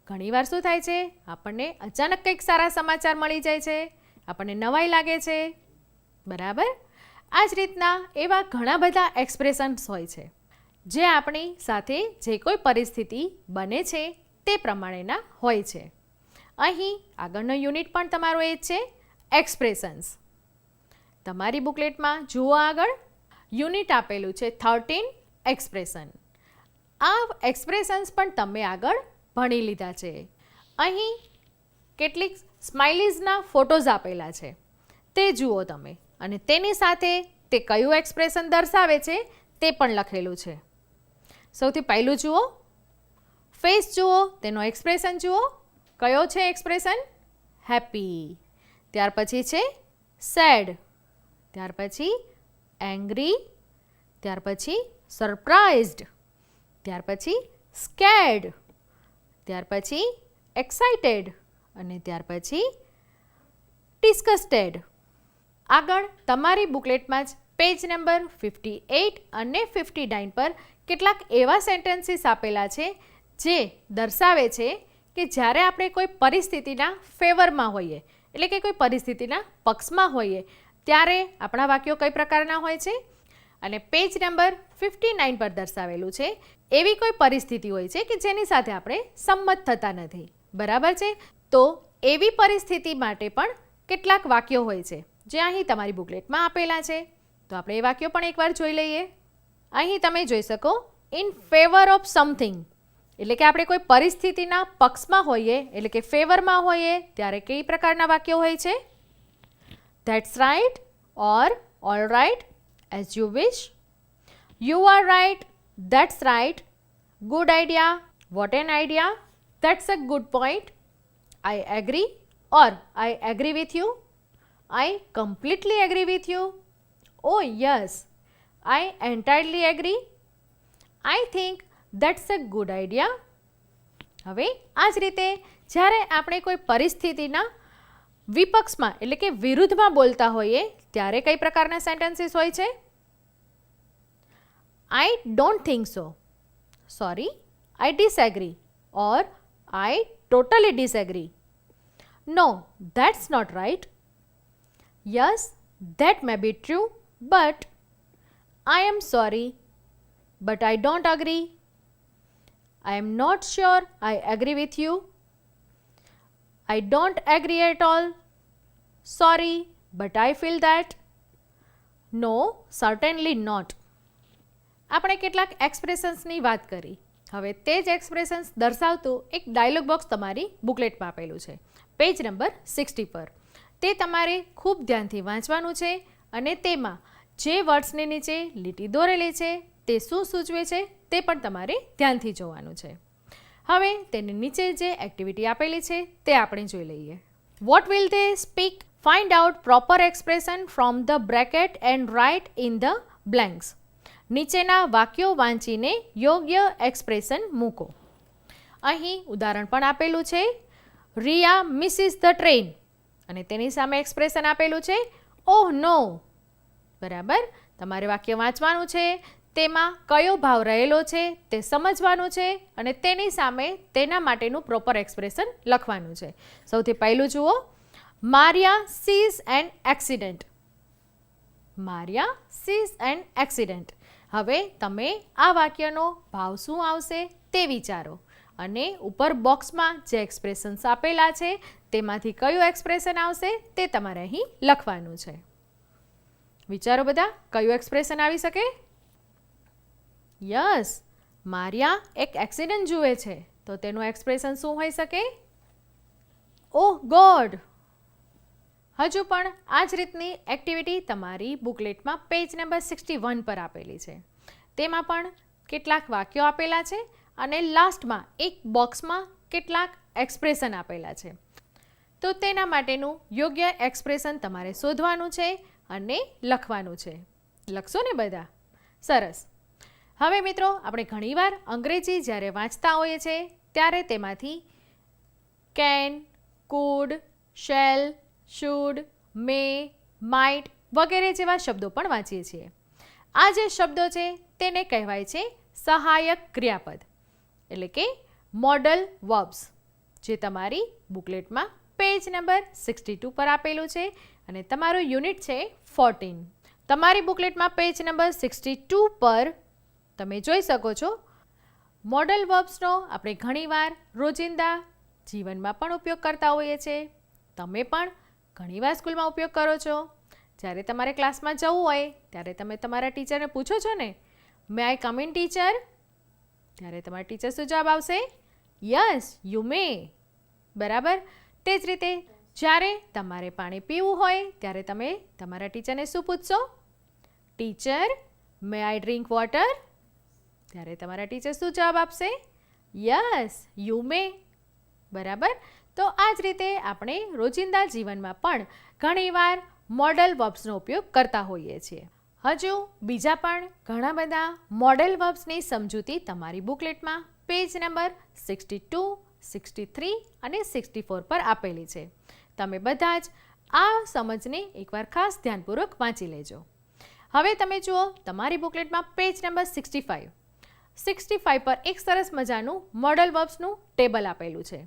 ઘણીવાર શું થાય છે, આપણને અચાનક કંઈક સારા સમાચાર મળી જાય છે, આપણને નવાઈ લાગે છે. બરાબર. આ જ રીતના એવા ઘણા બધા એક્સપ્રેશન્સ હોય છે જે આપણી સાથે જે કોઈ પરિસ્થિતિ બને છે તે પ્રમાણેના હોય છે. અહીં આગળનો યુનિટ પણ તમારો એ જ છે, એક્સપ્રેશન્સ. તમારી બુકલેટમાં જુઓ આગળ યુનિટ આપેલું છે 13 એક્સપ્રેશન. આ એક્સપ્રેશન્સ પણ તમે આગળ ભણી લીધા છે. અહીં કેટલીક સ્માઇલીઝના ફોટોઝ આપેલા છે તે જુઓ તમે. અને તેની સાથે તે કયું એક્સપ્રેશન દર્શાવે છે તે પણ લખેલું છે. સૌથી પહેલું જુઓ, ફેસ જુઓ, તેનો એક્સપ્રેશન જુઓ. કયો છે એક્સપ્રેશન? હેપી. ત્યાર પછી છે સેડ, ત્યાર પછી એંગ્રી, ત્યાર પછી સરપ્રાઇઝડ, ત્યાર પછી સ્કેર્ડ, ત્યાર પછી એક્સાઇટેડ અને ત્યાર પછી ડિસ્ગસ્ટેડ. આગળ તમારી બુકલેટમાં જ પેજ નંબર 58 અને 59 પર કેટલાક એવા સેન્ટેન્સીસ આપેલા છે જે દર્શાવે છે કે જ્યારે આપણે કોઈ પરિસ્થિતિના ફેવરમાં હોઈએ, એટલે કે કોઈ પરિસ્થિતિના પક્ષમાં હોઈએ, ત્યારે આપણા વાક્યો કઈ પ્રકારના હોય છે. અને પેજ નંબર 59 પર દર્શાવેલું છે એવી કોઈ પરિસ્થિતિ હોય છે કે જેની સાથે આપણે સંમત થતા નથી. બરાબર છે? તો એવી પરિસ્થિતિ માટે પણ કેટલાક વાક્યો હોય છે જે અહીં તમારી બુકલેટમાં આપેલા છે. તો આપણે એ વાક્યો પણ એકવાર જોઈ લઈએ. અહીં તમે જોઈ શકો ઇન ફેવર ઓફ સમથિંગ, એટલે કે આપણે કોઈ પરિસ્થિતિના પક્ષમાં હોઈએ, એટલે કે ફેવરમાં હોઈએ, ત્યારે કઈ પ્રકારના વાક્યો હોય છે? That's right or all right, as you wish, you are right, that's right, good idea, what an idea, that's a good point, I agree or I agree with you, I completely agree with you, oh yes, I entirely agree, I think that's a good idea. હવે આ જ રીતે જ્યારે આપણે કોઈ પરિસ્થિતિના વિપક્ષમાં, એટલે કે વિરુદ્ધમાં બોલતા હોઈએ, ત્યારે કઈ પ્રકારના સેન્ટેન્સીસ હોય છે? I don't think so, sorry, I disagree or I totally disagree, no, that's not right, yes, that may be true, but I am sorry, but I don't agree, I am not sure I agree with you, I don't agree at all, sorry, but I feel that, no, certainly not. આપણે કેટલાક એક્સપ્રેશન્સની વાત કરી. હવે તે જ expressions દર્શાવતું એક dialog box તમારી બુકલેટમાં આપેલું છે પેજ નંબર 60 પર. તે તમારે ખૂબ ધ્યાનથી વાંચવાનું છે અને તેમાં જે વર્ડ્સની નીચે લીટી દોરેલી છે તે શું સૂચવે છે તે પણ તમારે ધ્યાનથી જોવાનું છે. હવે તેની નીચે જે એક્ટિવિટી આપેલી છે તે આપણે જોઈ લઈએ. What will they speak? Find out proper expression from the bracket and write in the blanks. નીચેના વાક્યો વાંચીને યોગ્ય એક્સપ્રેશન મૂકો. અહીં ઉદાહરણ પણ આપેલું છે, રિયા મિસીસ ધ ટ્રેન, અને તેની સામે એક્સપ્રેશન આપેલું છે, ઓહ નો. બરાબર? તમારે વાક્ય વાંચવાનું છે, તેમાં કયો ભાવ રહેલો છે તે સમજવાનું છે અને તેની સામે તેના માટેનું પ્રોપર એક્સપ્રેશન લખવાનું છે. સૌથી પહેલું જુઓ, Maria sees an accident. Maria sees an accident. હવે તમે આ વાક્યનો ભાવ શું આવશે તે વિચારો અને ઉપર બોક્સમાં જે એક્સપ્રેશન્સ આપેલા છે તેમાંથી કયું એક્સપ્રેશન આવશે તે તમારે અહીં લખવાનું છે. વિચારો બધા, કયું એક્સપ્રેશન આવી શકે? યસ, મારિયા એક એક્સિડન્ટ જુએ છે, તો તેનું એક્સપ્રેશન શું હોઈ શકે? ઓહ ગોડ. હજુ પણ આ જ રીતની એક્ટિવિટી તમારી બુકલેટમાં પેજ નંબર 61 પર આપેલી છે. તેમાં પણ કેટલાક વાક્યો આપેલા છે અને લાસ્ટમાં એક બોક્સમાં કેટલાક એક્સપ્રેશન આપેલા છે. તો તેના માટેનું યોગ્ય એક્સપ્રેશન તમારે શોધવાનું છે અને લખવાનું છે. લખશો ને બધા? સરસ. હવે મિત્રો, આપણે ઘણીવાર અંગ્રેજી જ્યારે વાંચતા હોઈએ છીએ ત્યારે તેમાંથી can, could, shall, should, may, might વગેરે જેવા શબ્દો પણ વાંચીએ છીએ. આ જે શબ્દો છે તેને કહેવાય છે સહાયક ક્રિયાપદ, એટલે કે મોડલ વર્બ્સ, જે તમારી બુકલેટમાં પેજ નંબર 62 પર આપેલું છે અને તમારું યુનિટ છે 14. તમારી બુકલેટમાં પેજ નંબર 62 પર તમે જોઈ શકો છો મોડલ વર્બ્સનો આપણે ઘણીવાર રોજિંદા જીવનમાં પણ ઉપયોગ કરતા હોઈએ છીએ. તમે પણ ઘણીવાર સ્કૂલમાં ઉપયોગ કરો છો. જ્યારે તમારે ક્લાસમાં જવું હોય ત્યારે તમે તમારા ટીચરને પૂછો છો ને, મે આઈ કમ ઇન ટીચર? ત્યારે તમારા ટીચર શું જવાબ આવશે? Yes, you may. બરાબર? તે જ રીતે જ્યારે તમારે પાણી પીવું હોય ત્યારે તમે તમારા ટીચરને શું પૂછશો? ટીચર, મે આઈ ડ્રિંક વોટર? ત્યારે તમારા ટીચર શું જવાબ આપશે? Yes, you may. બરાબર. તો આ જ રીતે આપણે રોજિંદા જીવનમાં પણ ઘણીવાર મોડલ વર્બ્સનો ઉપયોગ કરતા હોઈએ છીએ. હજુ બીજા પણ ઘણા બધા મોડલ વર્બ્સની સમજૂતી તમારી બુકલેટમાં પેજ નંબર 62, 63 અને 64 પર આપેલી છે. તમે બધા જ આ સમજને એકવાર ખાસ ધ્યાનપૂર્વક વાંચી લેજો. હવે તમે જુઓ તમારી બુકલેટમાં પેજ નંબર 65. 65 પર એક સરસ મજાનું મોડલ વર્બ્સનું ટેબલ આપેલું છે.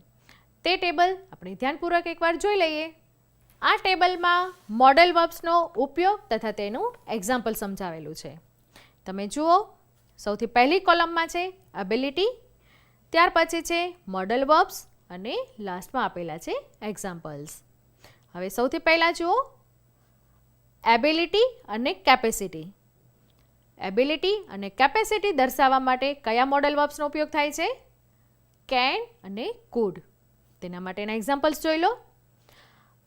તે ટેબલ આપણે ધ્યાનપૂર્વક એકવાર જોઈ લઈએ. આ ટેબલમાં મોડલ વર્બ્સનો ઉપયોગ તથા તેનું એક્ઝામ્પલ સમજાવેલું છે. તમે જુઓ, સૌથી પહેલી કોલમમાં છે એબિલિટી, ત્યાર પછી છે મોડલ વર્બ્સ અને લાસ્ટમાં આપેલા છે એક્ઝામ્પલ્સ. હવે સૌથી પહેલાં જુઓ એબિલિટી અને કેપેસિટી. એબિલિટી અને કેપેસિટી દર્શાવવા માટે કયા મોડલ વર્બ્સનો ઉપયોગ થાય છે? કેન અને કુડ. તેના માટેના એક્ઝામ્પલ્સ જોઈ લો.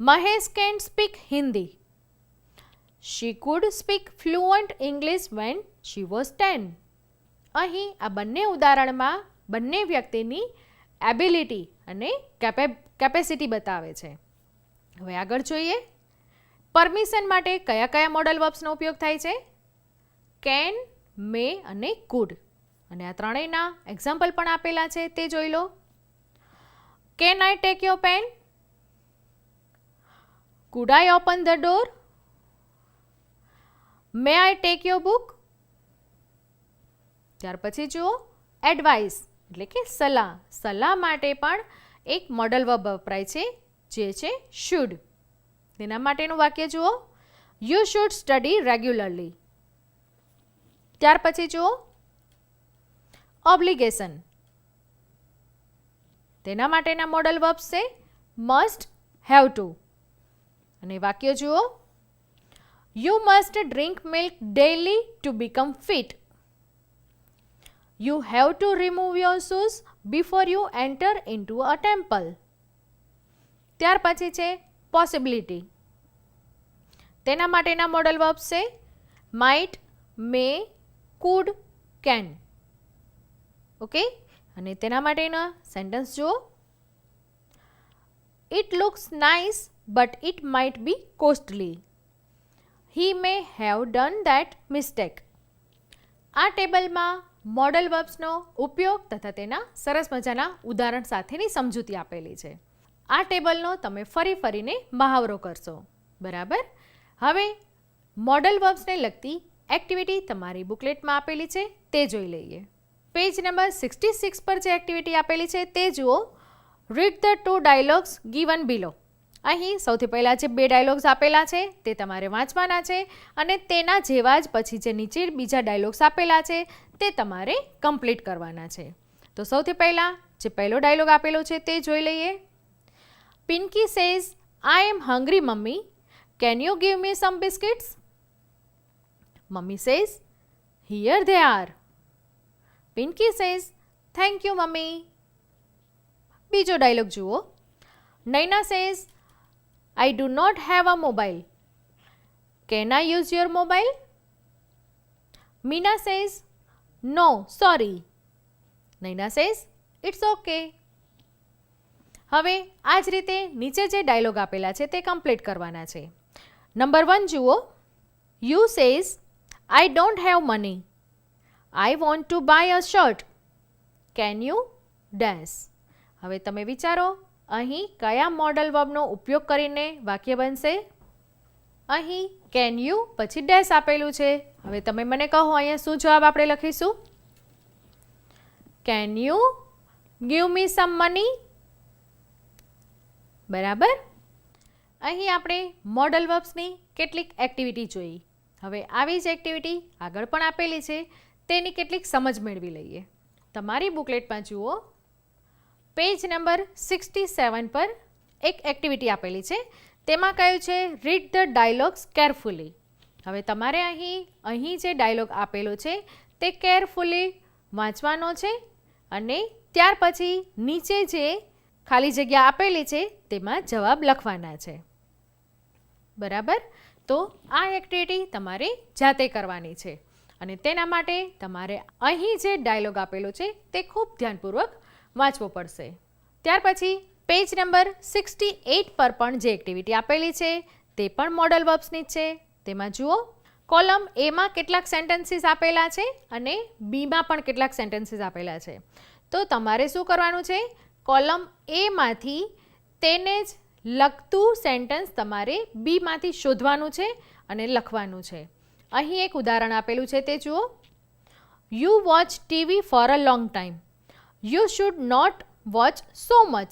Mahesh can speak Hindi. She could speak fluent English when she was 10. અહીં આ બંને ઉદાહરણમાં બંને વ્યક્તિની એબિલિટી અને કેપેસિટી બતાવે છે. હવે આગળ જોઈએ. પરમિશન માટે કયા કયા મોડલ વર્બ્સનો ઉપયોગ થાય છે? કેન, મે અને કુડ. અને આ ત્રણેયના એક્ઝામ્પલ પણ આપેલા છે, તે જોઈ લો. Can I take your pen? Could I open the door? May I take your book? ત્યાર પછી જુઓ એડવાઇસ એટલે કે સલાહ. સલાહ માટે પણ એક મોડલ વર્બ વપરાય છે, જે છે શુડ. તેના માટેનું વાક્ય જુઓ, યુ શુડ સ્ટડી રેગ્યુલરલી. ત્યાર પછી જુઓ ઓબ્લિગેશન. તેના માટેના મોડલ વર્બ્સ છે મસ્ટ, હેવ ટુ. અને વાક્ય જુઓ, you must drink milk daily to become fit. You have to remove your shoes before you enter into a temple. ત્યાર પછી છે પોસિબિલિટી. તેના માટેના મોડલ વર્બ્સ છે might, May, food, can. Okay. અને તેના માટેના સેન્ટેન્સ જુઓ, it looks nice but it might be costly. He May have done that mistake. આ ટેબલમાં મોડલ વર્બ્સનો ઉપયોગ તથા તેના સરસ મજાના ઉદાહરણ સાથેની સમજૂતી આપેલી છે. આ ટેબલનો તમે ફરી ફરીને મહાવરો કરશો. બરાબર. હવે મોડલ વર્બ્સને લગતી એક્ટિવિટી તમારી બુકલેટમાં આપેલી છે, તે જોઈ લઈએ. પેજ નંબર 66 પર જે એક્ટિવિટી આપેલી છે તે જુઓ. Read the 2 dialogues given below. અહીં સૌથી પહેલાં જે 2 ડાયલોગ્સ આપેલા છે તે તમારે વાંચવાના છે અને તેના જેવા જ પછી જે નીચે બીજા ડાયલોગ્સ આપેલા છે તે તમારે કમ્પ્લીટ કરવાના છે. તો સૌથી પહેલાં જે પહેલો ડાયલોગ આપેલો છે તે જોઈ લઈએ. Pinky says, I am hungry mummy, can you give me some biscuits? Mummy says, here they are. Pinky says, thank you mummy. બીજો ડાયલોગ જુઓ. Naina says, I do not have a mobile, can I use your mobile? Meena says, no sorry. Naina says, it's okay. હવે આ જ રીતે નીચે જે dialog આપેલા છે તે કમ્પ્લીટ કરવાના છે. નંબર 1 જુઓ. You says, I don't have money, I want to buy a shirt, can you dash? હવે તમે વિચારો અહીં કયા મોડલ વર્બનો ઉપયોગ કરીને વાક્ય બનશે? અહીં કેન યુ પછી ડેશ આપેલું છે. હવે તમે મને કહો અહીંયા શું જવાબ આપણે લખીશું? Can you give me some money? બરાબર. અહીં આપણે મોડલ વર્બ્સની કેટલીક એક્ટિવિટી જોઈ. હવે આવી જ એક્ટિવિટી આગળ પણ આપેલી છે, તેની કેટલીક સમજ મેળવી લઈએ. તમારી બુકલેટમાં જુઓ, પેજ નંબર 67 પર એક એક્ટિવિટી આપેલી છે. તેમાં કહ્યું છે રીડ ધ ડાયલોગ્સ કેરફુલી. હવે તમારે અહીં જે ડાયલોગ આપેલો છે તે કેરફુલી વાંચવાનો છે અને ત્યાર પછી નીચે જે ખાલી જગ્યા આપેલી છે તેમાં જવાબ લખવાના છે. બરાબર. તો આ એક્ટિવિટી તમારે જાતે કરવાની છે અને તેના માટે તમારે અહીં જે ડાયલોગ આપેલો છે તે ખૂબ ધ્યાનપૂર્વક વાંચવો પડશે. ત્યાર પછી પેજ નંબર 68 પર પણ જે એક્ટિવિટી આપેલી છે તે પણ મોડલ વર્બ્સની જ છે. તેમાં જુઓ, કોલમ એમાં કેટલાક સેન્ટેન્સીસ આપેલા છે અને બીમાં પણ કેટલાક સેન્ટેન્સીસ આપેલા છે. તો તમારે શું કરવાનું છે, કોલમ એમાંથી તેને જ લગતું સેન્ટેન્સ તમારે બીમાંથી શોધવાનું છે અને લખવાનું છે. અહીં એક ઉદાહરણ આપેલું છે તે જુઓ. You watch TV for a long time. You should not watch so much.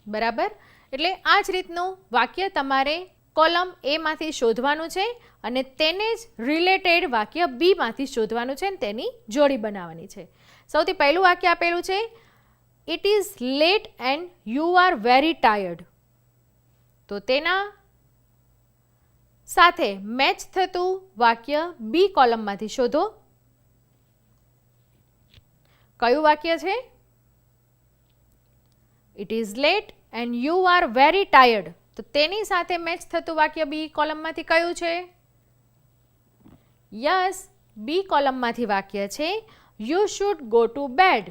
બરાબર. એટલે આ જ રીતનું વાક્ય તમારે કોલમ એમાંથી શોધવાનું છે અને તેને જ રિલેટેડ વાક્ય બીમાંથી શોધવાનું છે અને તેની જોડી બનાવવાની છે. સૌથી પહેલું વાક્ય આપેલું છે, it is late and you are very tired. તો તેના સાથે મેચ થતું વાક્ય બી કોલમમાંથી શોધો. કયું વાક્ય છે? It is late and you are very tired. તો તેની સાથે મેચ થતું વાક્ય બી કોલમમાંથી કયું છે? યસ, બી કોલમમાંથી વાક્ય છે you should go to bed.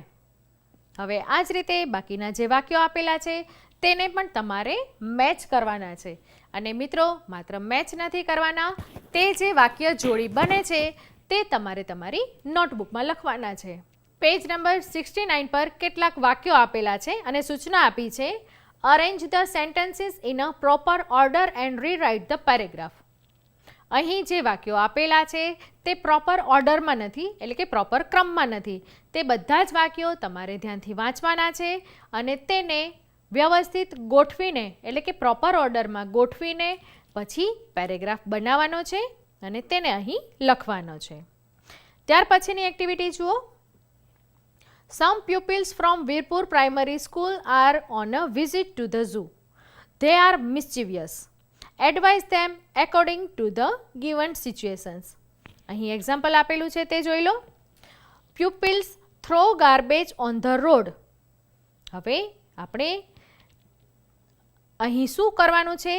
હવે આ જ રીતે બાકીના જે વાક્યો આપેલા છે તેને પણ તમારે મેચ કરવાના છે. અને મિત્રો, માત્ર મેચ નથી કરવાના, તે જે વાક્ય જોડી બને છે તે તમારે તમારી નોટબુકમાં લખવાના છે. પેજ નંબર 69 પર કેટલાક વાક્યો આપેલા છે અને સૂચના આપી છે, arrange the sentences in a proper order and rewrite the paragraph. અહીં જે વાક્યો આપેલા છે તે પ્રોપર ઓર્ડરમાં નથી, એટલે કે પ્રોપર ક્રમમાં નથી. તે બધા જ વાક્યો તમારે ધ્યાનથી વાંચવાના છે અને તેને વ્યવસ્થિત ગોઠવીને, એટલે કે પ્રોપર ઓર્ડરમાં ગોઠવીને પછી પેરેગ્રાફ બનાવવાનો છે અને તેને અહીં લખવાનો છે. ત્યાર પછીની એક્ટિવિટી જુઓ. Some pupils from Virpur Primary School are on a visit to the zoo. They are mischievous. Advise them according to the given situations. અહીં એક્ઝામ્પલ આપેલું છે તે જોઈ લો. Pupils throw garbage on the road. હવે આપણે અહીં શું કરવાનું છે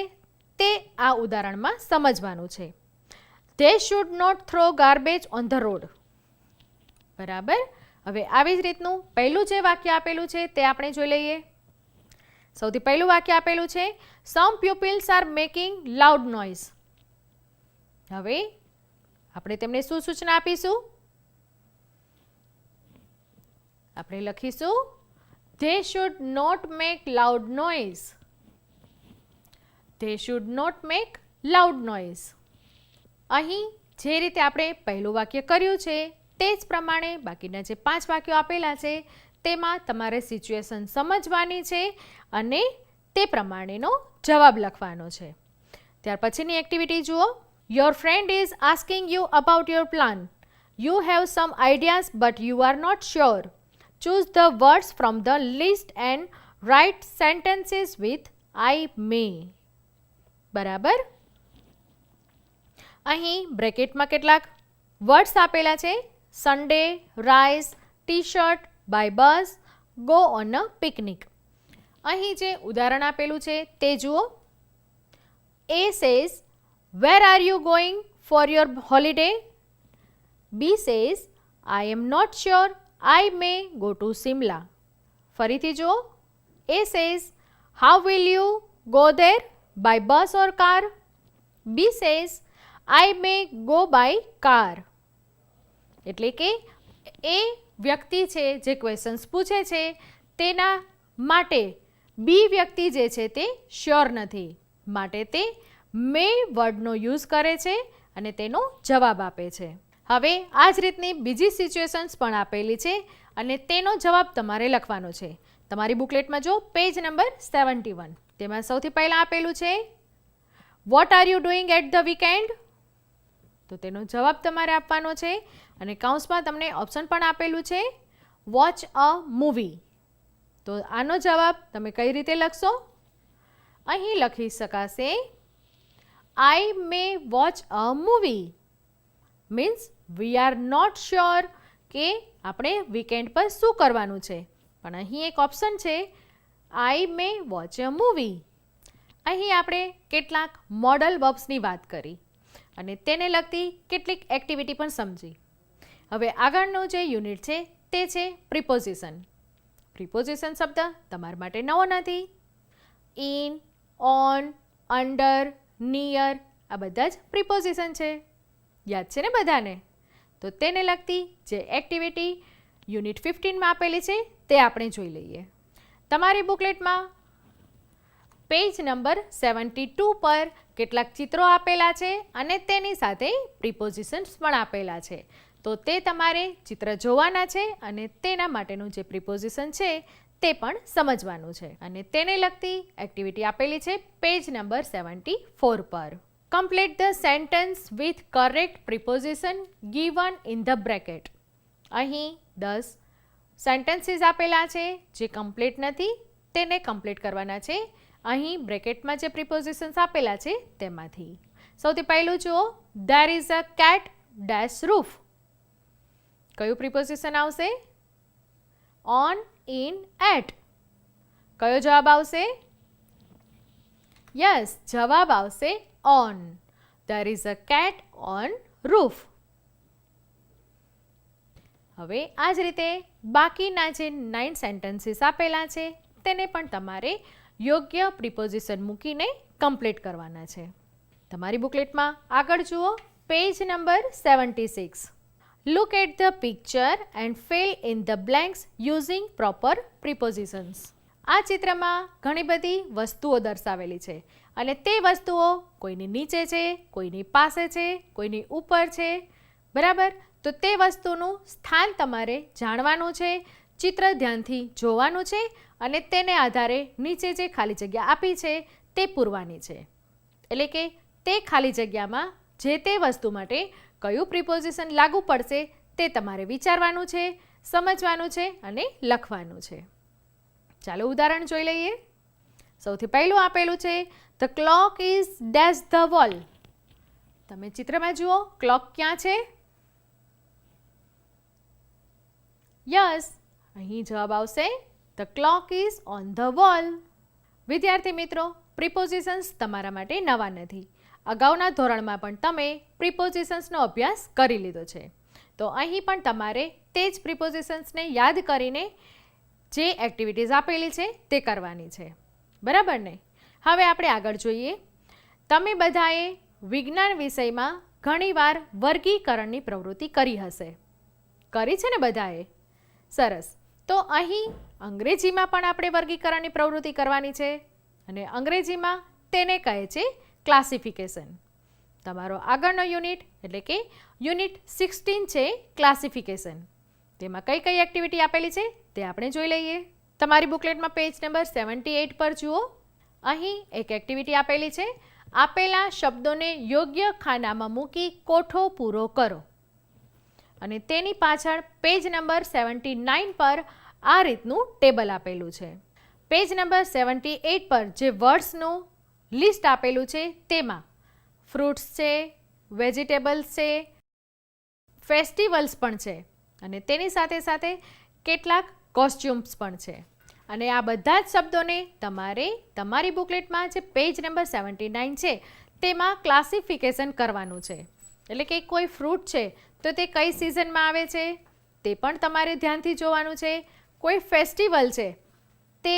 તે આ ઉદાહરણમાં સમજવાનું છે. They should not throw garbage on the road. બરાબર. હવે આવી જ રીતનું પહેલું જે વાક્ય આપેલું છે તે આપણે જોઈ લઈએ. સૌથી પહેલું વાક્ય આપેલું છે, some pupils are making loud noise. હવે આપણે તેમને શું સૂચના આપીશું? આપણે લખીશું, they should not make loud noise. They should not make loud noise. અહીં જે રીતે આપણે પહેલું વાક્ય કર્યું છે તે જ પ્રમાણે બાકીના જે 5 વાક્યો આપેલા છે તેમાં તમારે સિચ્યુએશન સમજવાની છે અને તે પ્રમાણેનો જવાબ લખવાનો છે. ત્યાર પછીની એક્ટિવિટી જુઓ. Your friend is asking you about your plan. You have some ideas but you are not sure. Choose the words from the list and write sentences with I may. બરાબર. અહીં બ્રેકેટમાં કેટલાક વર્ડ્સ આપેલા છે, Sunday, rice, T shirt, buy bus, go on a picnic. અહીં જે ઉદાહરણ આપેલું છે તે જુઓ. A says, where are you going for your holiday? B says, I am not sure, I may go to Simla. ફરીથી જુઓ. A says, how will you go there? By bus or car? B says, I may go by car. એટલે કે એ વ્યક્તિ છે જે questions પૂછે છે તેના માટે બી વ્યક્તિ જે છે તે શ્યોર નથી, માટે તે મે વર્ડનો યુઝ કરે છે અને તેનો જવાબ આપે છે. હવે આ જ રીતની બીજી સિચ્યુએશન્સ પણ આપેલી છે અને તેનો જવાબ તમારે લખવાનો છે. તમારી બુકલેટમાં જો પેજ નંબર 71, તેમાં સૌથી પહેલાં આપેલું છે, what are you doing at the weekend? તો તેનો જવાબ તમારે આપવાનો છે અને કૌંસમાં તમને ઓપ્શન પણ આપેલું છે, વોચ અ મૂવી. તો આનો જવાબ તમે કઈ રીતે લખશો? અહીં લખી શકાશે, I may watch a movie. Means we are not sure કે આપણે વીકેન્ડ પર શું કરવાનું છે. પણ અહીં એક ઓપ્શન છે, આઈ મે વોચ અ મૂવી. અહીં આપણે કેટલાક મોડલ વર્બ્સની વાત કરી અને તેને લગતી કેટલીક એક્ટિવિટી પણ સમજી. હવે આગળનું જે યુનિટ છે તે છે પ્રિપોઝિશન. પ્રિપોઝિશન શબ્દ તમારા માટે નવો નથી. ઇન, ઓન, અંડર, નિયર આ બધા જ પ્રિપોઝિશન છે. યાદ છે ને બધાને? તો તેને લગતી જે એક્ટિવિટી યુનિટ 15માં આપેલી છે તે આપણે જોઈ લઈએ. તમારી બુકલેટમાં પેજ નંબર 72 પર કેટલાક ચિત્રો આપેલા છે અને તેની સાથે પ્રિપોઝિશન્સ પણ આપેલા છે. તો તે તમારે ચિત્ર જોવાના છે અને તેના માટેનું જે પ્રિપોઝિશન છે તે પણ સમજવાનું છે. અને તેને લગતી એક્ટિવિટી આપેલી છે પેજ નંબર 74 પર. Complete the sentence with correct preposition given in the bracket. અહીં 10 સેન્ટેન્સીસ આપેલા છે જે કમ્પ્લીટ નથી તેને કમ્પ્લીટ કરવાના છે. અહીં બ્રેકેટમાં જે પ્રિપોઝિશન્સ આપેલા છે તેમાંથી સૌથી પહેલું જુઓ, there is a cat dash roof. કયું પ્રિપોઝિશન આવશે? On, in, at. કયો જવાબ આવશે? યસ, જવાબ આવશે on. There is a cat on roof. હવે આ જ રીતે બાકીના જે 9 સેન્ટેન્સીસ આપેલા છે તેને પણ તમારે યોગ્ય પ્રિપોઝિશન મૂકીને કમ્પ્લીટ કરવાના છે. તમારી બુકલેટમાં આગળ જુઓ, page number 76. Look at the picture and fill in the blanks using proper prepositions. આ ચિત્રમાં ઘણી બધી વસ્તુઓ દર્શાવેલી છે અને તે વસ્તુઓ કોઈની નીચે છે, કોઈની પાસે છે, કોઈની ઉપર છે. બરાબર? તો તે વસ્તુનું સ્થાન તમારે જાણવાનું છે, ચિત્ર ધ્યાનથી જોવાનું છે અને તેને આધારે નીચે જે ખાલી જગ્યા આપી છે તે પૂરવાની છે. એટલે કે તે ખાલી જગ્યામાં જે તે વસ્તુ માટે કયું પ્રિપોઝિશન લાગુ પડશે તે તમારે વિચારવાનું છે, સમજવાનું છે અને લખવાનું છે. ચાલો ઉદાહરણ જોઈ લઈએ. સૌથી પહેલું આપેલું છે the clock is dash the wall. તમે ચિત્રમાં જુઓ, ક્લોક ક્યાં છે? યસ, અહીં જવાબ આવશે the clock is on the wall. વિદ્યાર્થી મિત્રો, પ્રિપોઝિશન્સ તમારા માટે નવા નથી. અગાઉના ધોરણમાં પણ તમે પ્રિપોઝિશન્સનો અભ્યાસ કરી લીધો છે. તો અહીં પણ તમારે તે જ પ્રિપોઝિશન્સને યાદ કરીને જે એક્ટિવિટીઝ આપેલી છે તે કરવાની છે. બરાબર ને? હવે આપણે આગળ જોઈએ. તમે બધાએ વિજ્ઞાન વિષયમાં ઘણીવાર વર્ગીકરણની પ્રવૃત્તિ કરી હશે. કરી છે ને બધાએ? સરસ. તો અહીં અંગ્રેજીમાં પણ આપણે વર્ગીકરણની પ્રવૃત્તિ કરવાની છે અને અંગ્રેજીમાં તેને કહે છે ક્લાસિફિકેશન. તમારો આગળનો યુનિટ એટલે કે યુનિટ 16 છે ક્લાસિફિકેશન. તેમાં કઈ કઈ એક્ટિવિટી આપેલી છે તે આપણે જોઈ લઈએ. તમારી બુકલેટમાં પેજ નંબર 78 પર જુઓ. અહીં એક એક્ટિવિટી આપેલી છે. આપેલા શબ્દોને યોગ્ય ખાનામાં મૂકી કોઠો પૂરો કરો. અને તેની પાછળ પેજ નંબર 79 પર આ રીતનું ટેબલ આપેલું છે. પેજ નંબર 78 પર જે વર્ડ્સનું લિસ્ટ આપેલું છે તેમાં ફ્રૂટ્સ છે, વેજીટેબલ્સ છે, ફેસ્ટિવલ્સ પણ છે અને તેની સાથે સાથે કેટલાક કોસ્ચ્યુમ્સ પણ છે. અને આ બધા જ શબ્દોને તમારે તમારી બુકલેટમાં જે પેજ નંબર 79 છે તેમાં ક્લાસિફિકેશન કરવાનું છે. એટલે કે કોઈ ફ્રૂટ છે તો તે કઈ સિઝનમાં આવે છે તે પણ તમારે ધ્યાનથી જોવાનું છે. કોઈ ફેસ્ટિવલ છે તે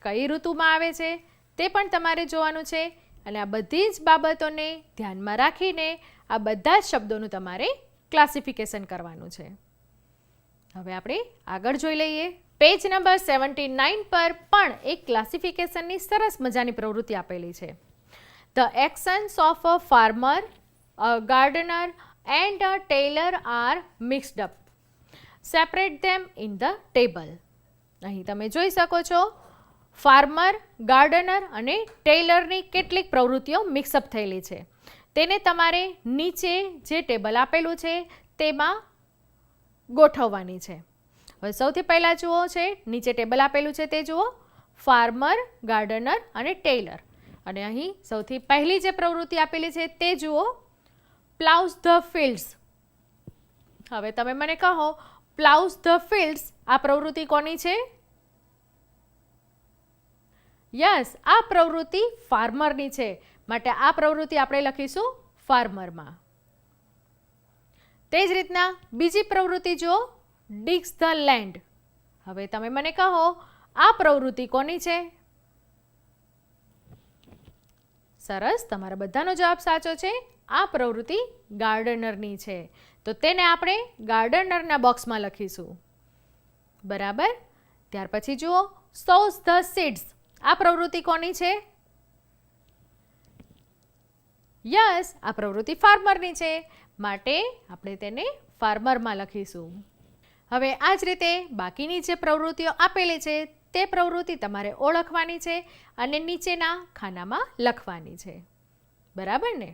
કઈ ઋતુમાં આવે છે તે પણ તમારે જોવાનું છે. અને આ બધી જ બાબતોને ધ્યાનમાં રાખીને આ બધા જ શબ્દોનું તમારે ક્લાસિફિકેશન કરવાનું છે. હવે આપણે આગળ જોઈ લઈએ. પેજ નંબર 79 પર પણ એક ક્લાસિફિકેશનની સરસ મજાની પ્રવૃત્તિ આપેલી છે. The actions of a farmer, a gardener and a tailor are mixed up. Separate them in the table. અહીં તમે જોઈ શકો છો ફાર્મર, ગાર્ડનર અને ટેલરની કેટલીક પ્રવૃત્તિઓ મિક્સઅપ થયેલી છે. તેને તમારે નીચે જે ટેબલ આપેલું છે તેમાં ગોઠવવાની છે. હવે સૌથી પહેલાં જુઓ છે નીચે ટેબલ આપેલું છે તે જુઓ, ફાર્મર, ગાર્ડનર અને ટેલર. અને અહીં સૌથી પહેલી જે પ્રવૃત્તિ આપેલી છે તે જુઓ, પ્લાઉઝ ધ ફિલ્ડ્સ. હવે તમે મને કહો, પ્લાઉઝ ધ ફિલ્ડ્સ આ પ્રવૃત્તિ કોની છે? યસ, આ પ્રવૃત્તિ ફાર્મરની છે, માટે આ પ્રવૃત્તિ આપણે લખીશું ફાર્મરમાં. તે જ રીતના બીજી પ્રવૃત્તિ જુઓ, ડિગ્સ ધ લેન્ડ. હવે તમે મને કહો આ પ્રવૃત્તિ કોની છે? સરસ, તમારા બધાનો જવાબ સાચો છે. આ પ્રવૃત્તિ ગાર્ડનરની છે, તો તેને આપણે ગાર્ડનરના બોક્સમાં લખીશું. બરાબર. ત્યાર પછી જુઓ, સોઝ ધ સીડ્સ. આ પ્રવૃત્તિ કોની છે? યસ, આ પ્રવૃત્તિ ફાર્મરની છે, માટે આપણે તેને ફાર્મરમાં લખીશું. હવે આ જ રીતે બાકીની જે પ્રવૃત્તિઓ આપેલી છે તે પ્રવૃત્તિ તમારે ઓળખવાની છે અને નીચેના ખાનામાં લખવાની છે. બરાબર ને?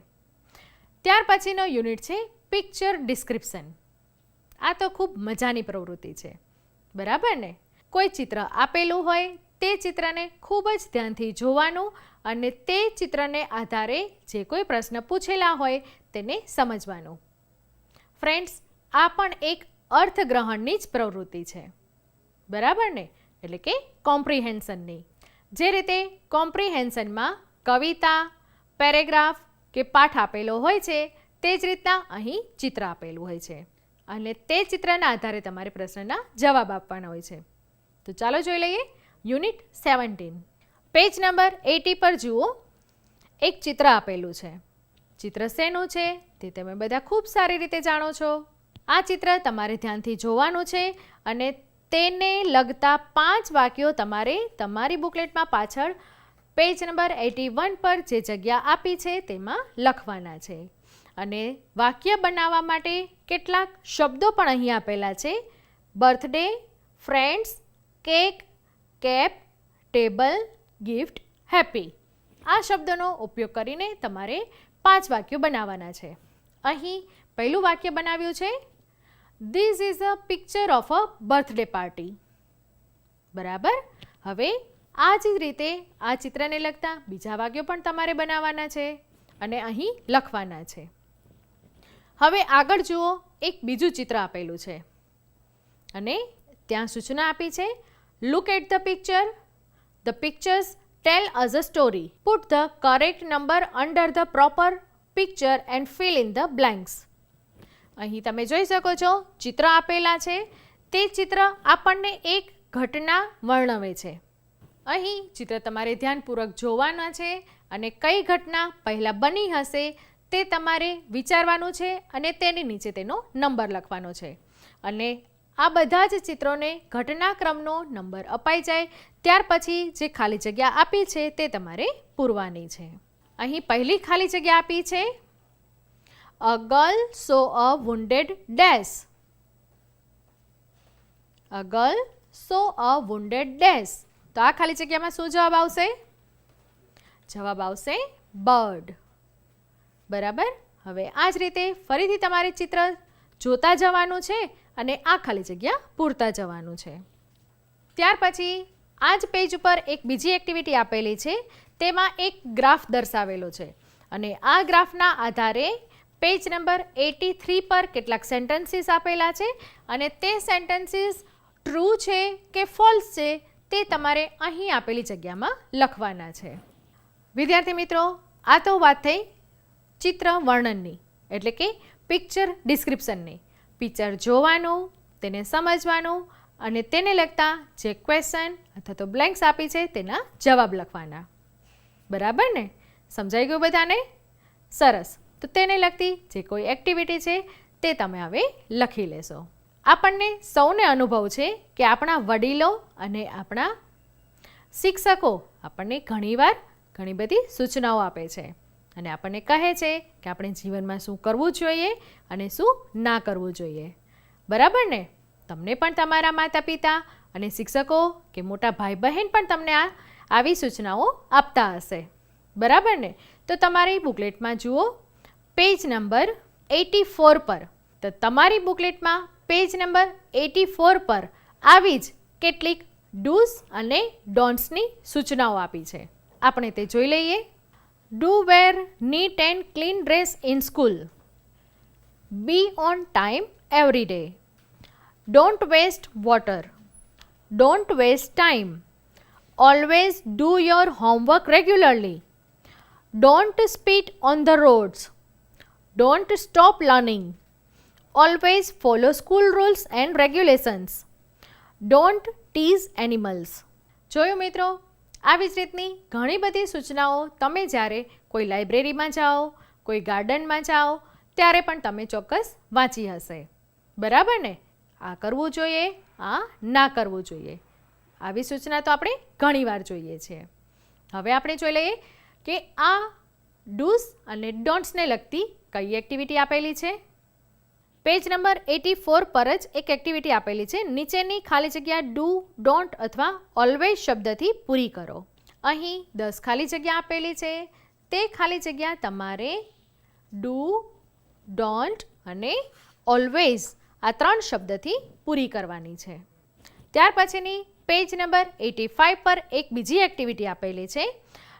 ત્યાર પછીનો યુનિટ છે પિક્ચર ડિસ્ક્રિપ્શન. આ તો ખૂબ મજાની પ્રવૃત્તિ છે. બરાબર ને? કોઈ ચિત્ર આપેલું હોય તે ચિત્રને ખૂબ જ ધ્યાનથી જોવાનું અને તે ચિત્રને આધારે જે કોઈ પ્રશ્ન પૂછેલા હોય તેને સમજવાનું. ફ્રેન્ડ્સ, આ પણ એક અર્થગ્રહણની જ પ્રવૃત્તિ છે. બરાબર ને? એટલે કે કોમ્પ્રિહેન્શનની. જે રીતે કોમ્પ્રિહેન્શનમાં કવિતા, પેરેગ્રાફ કે પાઠ આપેલો હોય છે તે જ રીતના અહીં ચિત્ર આપેલું હોય છે અને તે ચિત્રના આધારે તમારે પ્રશ્નના જવાબ આપવાના હોય છે. તો ચાલો જોઈ લઈએ યુનિટ 17. પેજ નંબર 80 પર જુઓ, એક ચિત્ર આપેલું છે. ચિત્ર શેનું છે તે તમે બધા ખૂબ સારી રીતે જાણો છો. આ ચિત્ર તમારે ધ્યાનથી જોવાનું છે અને તેને લગતા 5 વાક્યો તમારે તમારી બુકલેટમાં પાછળ પેજ નંબર 81 પર જે જગ્યા આપી છે તેમાં લખવાના છે. અને વાક્ય બનાવવા માટે કેટલાક શબ્દો પણ અહીં આપેલા છે. Birthday, friends, cake, cap, table, gift, happy. આ શબ્દોનો ઉપયોગ કરીને તમારે 5 વાક્યો બનાવવાના છે. અહીં પહેલું વાક્ય બનાવ્યું છે, this is a picture of a birthday party. બરાબર. હવે આ જ રીતે આ ચિત્રને લગતા બીજા વાક્યો પણ તમારે બનાવવાના છે અને અહીં લખવાના છે. હવે આગળ જુઓ, એક બીજું ચિત્ર આપેલું છે અને ત્યાં સૂચના આપી છે, look at the picture. The pictures tell us a story. Put the correct number under the proper picture and fill in the blanks. અહીં તમે જોઈ શકો છો, ચિત્ર આપેલા છે. તે ચિત્ર આપણને એક ઘટના વર્ણવે છે. અહીં ચિત્ર તમારે ધ્યાનપૂર્વક જોવાના છે અને કઈ ઘટના પહેલાં બની હશે તે તમારે વિચારવાનું છે અને તેની નીચે તેનો નંબર લખવાનો છે. અને આ બધા જ ચિત્રોને ઘટનાક્રમનો નંબર અપાઈ જાય ત્યાર પછી જે ખાલી જગ્યા આપી છે તે તમારે પૂરવાની છે. અહીં પહેલી ખાલી જગ્યા આપી છે, a girl saw a wounded dash. A girl saw a wounded dash. તો આ ખાલી જગ્યામાં શું જવાબ આવશે? જવાબ આવશે બર્ડ. બરાબર. હવે આ જ રીતે ફરીથી તમારે ચિત્ર જોતા જવાનું છે અને આ ખાલી જગ્યા પૂરતા જવાનું છે. ત્યાર પછી આ જ પેજ ઉપર એક બીજી એક્ટિવિટી આપેલી છે. તેમાં એક ગ્રાફ દર્શાવેલો છે અને આ ગ્રાફના આધારે પેજ નંબર 83 પર કેટલાક સેન્ટેન્સીસ આપેલા છે અને તે સેન્ટેન્સીસ ટ્રુ છે કે ફોલ્સ છે તે તમારે અહીં આપેલી જગ્યામાં લખવાના છે. વિદ્યાર્થી મિત્રો, આ તો વાત થઈ ચિત્ર વર્ણનની, એટલે કે પિક્ચર ડિસ્ક્રિપ્શનની. પિક્ચર જોવાનું, તેને સમજવાનું અને તેને લગતા જે ક્વેશ્ચન અથવા તો બ્લેન્ક્સ આપી છે તેના જવાબ લખવાના. બરાબર ને? સમજાઈ ગયું બધાને? સરસ. તો તેને લગતી જે કોઈ એક્ટિવિટી છે તે તમે હવે લખી લેશો. આપણને સૌને અનુભવ છે કે આપણા વડીલો અને આપણા શિક્ષકો આપણને ઘણીવાર ઘણી બધી સૂચનાઓ આપે છે અને આપણને કહે છે કે આપણે જીવનમાં શું કરવું જોઈએ અને શું ના કરવું જોઈએ. બરાબર ને? તમને પણ તમારા માતા પિતા અને શિક્ષકો કે મોટા ભાઈ બહેન પણ તમને આવી સૂચનાઓ આપતા હશે. બરાબર ને? તો તમારી બુકલેટમાં જુઓ, પેજ નંબર 84 પર. તો તમારી બુકલેટમાં પેજ નંબર 84 પર આવી જ કેટલીક ડૂઝ અને ડોન્ટ્સની સૂચનાઓ આપી છે. આપણે તે જોઈ લઈએ. Do wear neat and clean dress in school. Be on time every day. Don't waste water. Don't waste time. Always do your homework regularly. Don't spit on the roads. Don't stop learning. Always follow school rules and regulations. Don't tease animals. જોયું મિત્રો, આવી જ રીતની ઘણી બધી સૂચનાઓ તમે જ્યારે કોઈ લાઇબ્રેરીમાં જાઓ, કોઈ ગાર્ડનમાં જાઓ ત્યારે પણ તમે ચોક્કસ વાંચી હશે. બરાબર ને? આ કરવું જોઈએ, આ ના કરવું જોઈએ. આવી સૂચના તો આપણે ઘણીવાર જોઈએ છીએ. હવે આપણે જોઈ લઈએ કે આ ડૂઝ અને ડોન્ટ્સને લગતી કઈ એક્ટિવિટી આપેલી છે. પેજ નંબર 84 પર જ એક એક્ટિવિટી આપેલી છે. નીચેની ખાલી જગ્યા ડુ, ડોન્ટ અથવા ઓલવેઝ શબ્દથી પૂરી કરો. અહીં 10 ખાલી જગ્યા આપેલી છે. તે ખાલી જગ્યા તમારે ડુ, ડોન્ટ અને ઓલવેઝ આ 3 શબ્દથી પૂરી કરવાની છે. ત્યાર પછીની પેજ નંબર 85 પર એક બીજી એક્ટિવિટી આપેલી છે.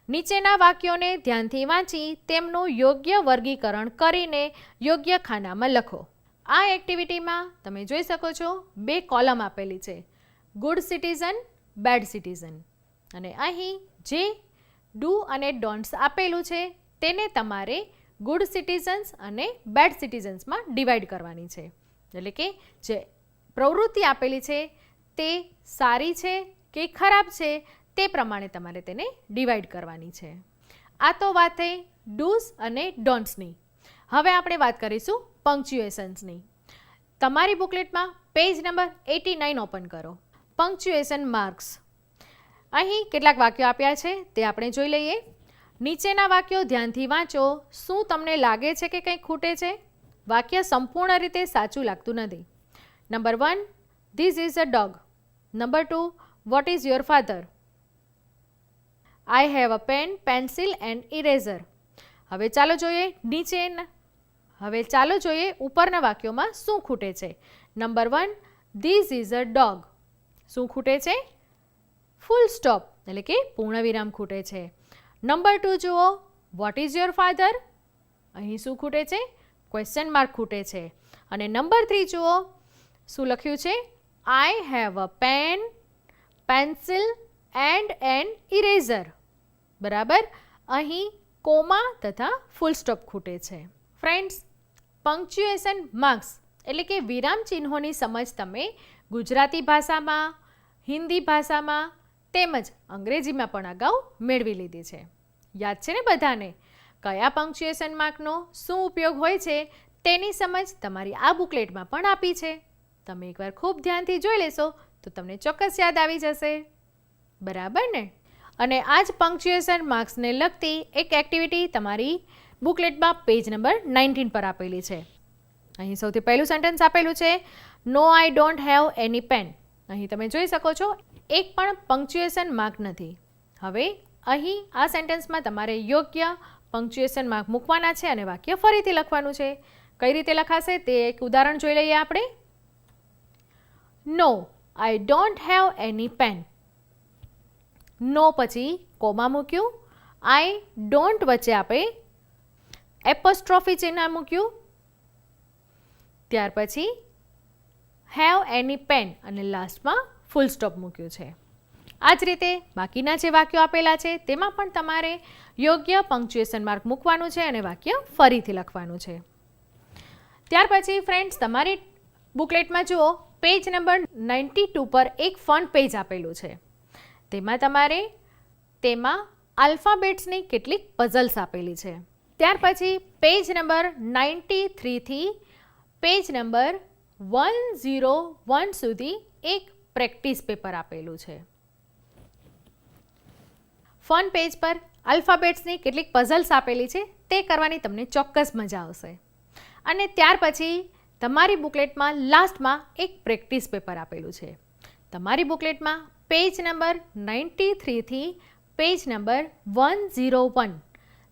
નીચેના વાક્યોને ધ્યાનથી વાંચી તેમનું યોગ્ય વર્ગીકરણ કરીને યોગ્ય ખાનામાં લખો. આ એક્ટિવિટીમાં તમે જોઈ શકો છો 2 કોલમ આપેલી છે, ગુડ સિટીઝન, બેડ સિટીઝન. અને અહીં જે ડુ અને ડોન્ટ્સ આપેલું છે તેને તમારે ગુડ સિટીઝન્સ અને બેડ સિટીઝન્સમાં ડિવાઈડ કરવાની છે. એટલે કે જે પ્રવૃત્તિ આપેલી છે તે સારી છે કે ખરાબ છે તે પ્રમાણે તમારે તેને ડિવાઈડ કરવાની છે. આ તો વાત થઈ ડૂઝ અને ડોન્ટ્સની. હવે આપણે વાત કરીશું પંક્ચ્યુએશન્સની. તમારી બુકલેટમાં પેજ નંબર 89 ઓપન કરો. Punctuation marks. અહીં કેટલાક વાક્યો આપ્યા છે તે આપણે જોઈ લઈએ. નીચેના વાક્યો ધ્યાનથી વાંચો. શું તમને લાગે છે કે કંઈ ખૂટે છે? વાક્ય સંપૂર્ણ રીતે સાચું લાગતું નથી. Number 1, this is a dog. Number 2, what is your father? I have a pen, pencil and eraser. હવે ચાલો જોઈએ ઉપરના વાક્યોમાં શું ખૂટે છે. Number 1, this is a dog. શું ખૂટે છે? ફૂલ સ્ટોપ એટલે કે પૂર્ણ વિરામ ખૂટે છે. નંબર 2 જુઓ, વોટ ઇઝ યોર ફાધર? અહીં શું ખૂટે છે? ક્વેશ્ચન માર્ક ખૂટે છે. અને નંબર 3 જુઓ, શું લખ્યું છે? I have a pen, pencil and an eraser. બરાબર, અહીં કોમા તથા ફૂલ સ્ટોપ ખૂટે છે. ફ્રેન્ડ્સ, પંક્ચ્યુએશન માર્ક્સ એટલે કે વિરામ ચિહ્નોની સમજ તમે ગુજરાતી ભાષામાં, હિન્દી ભાષામાં તેમજ અંગ્રેજીમાં પણ અગાઉ મેળવી લીધી છે. યાદ છે ને બધાને? કયા પંક્ચ્યુએશન માર્કનો શું ઉપયોગ હોય છે તેની સમજ તમારી આ બુકલેટમાં પણ આપી છે. તમે એકવાર ખૂબ ધ્યાનથી જોઈ લેશો તો તમને ચોક્કસ યાદ આવી જશે. બરાબર ને? અને આ જ પંક્ચ્યુએશન માર્ક્સને લગતી એક એક્ટિવિટી તમારી બુકલેટમાં પેજ નંબર 19 પર આપેલી છે. અહીં સૌથી પહેલું સેન્ટેન્સ આપેલું છે, no I don't have any pen. અહીં તમે જોઈ શકો છો એક પણ પંક્ચ્યુએશન માર્ક નથી. હવે અહીં આ સેન્ટેન્સમાં તમારે યોગ્ય પંક્ચ્યુએશન માર્ક મૂકવાના છે અને વાક્ય ફરીથી લખવાનું છે. કઈ રીતે લખાશે તે એક ઉદાહરણ જોઈ લઈએ આપણે. No I don't have any pen. No પછી કોમા મૂક્યું, આઈ ડોન્ટ વચ્ચે આપણે એપોસ્ટ્રોફી ચિહ્ન મૂક્યું, ત્યાર પછી હેવ એની પેન અને લાસ્ટમાં ફૂલ સ્ટોપ મૂક્યું છે. આ જ રીતે બાકીના જે વાક્યો આપેલા છે તેમાં પણ તમારે યોગ્ય પંક્ચ્યુએશન માર્ક મૂકવાનું છે અને વાક્ય ફરીથી લખવાનું છે. ત્યાર પછી ફ્રેન્ડ્સ, તમારી બુકલેટમાં જુઓ પેજ નંબર 92 પર એક ફન પેજ આપેલું છે. તેમાં આલ્ફાબેટ્સની કેટલીક પઝલ્સ આપેલી છે. ત્યાર પછી પેજ નંબર 93 થી પેજ નંબર 101 સુધી એક પ્રેક્ટિસ પેપર આપેલું છે. ફન પેજ પર આલ્ફાબેટ્સની કેટલીક પઝલ્સ આપેલી છે તે કરવાની તમને ચોક્કસ મજા આવશે. અને ત્યાર પછી તમારી બુકલેટમાં લાસ્ટમાં એક પ્રેક્ટિસ પેપર આપેલું છે. તમારી બુકલેટમાં પેજ નંબર 93 થી પેજ નંબર 101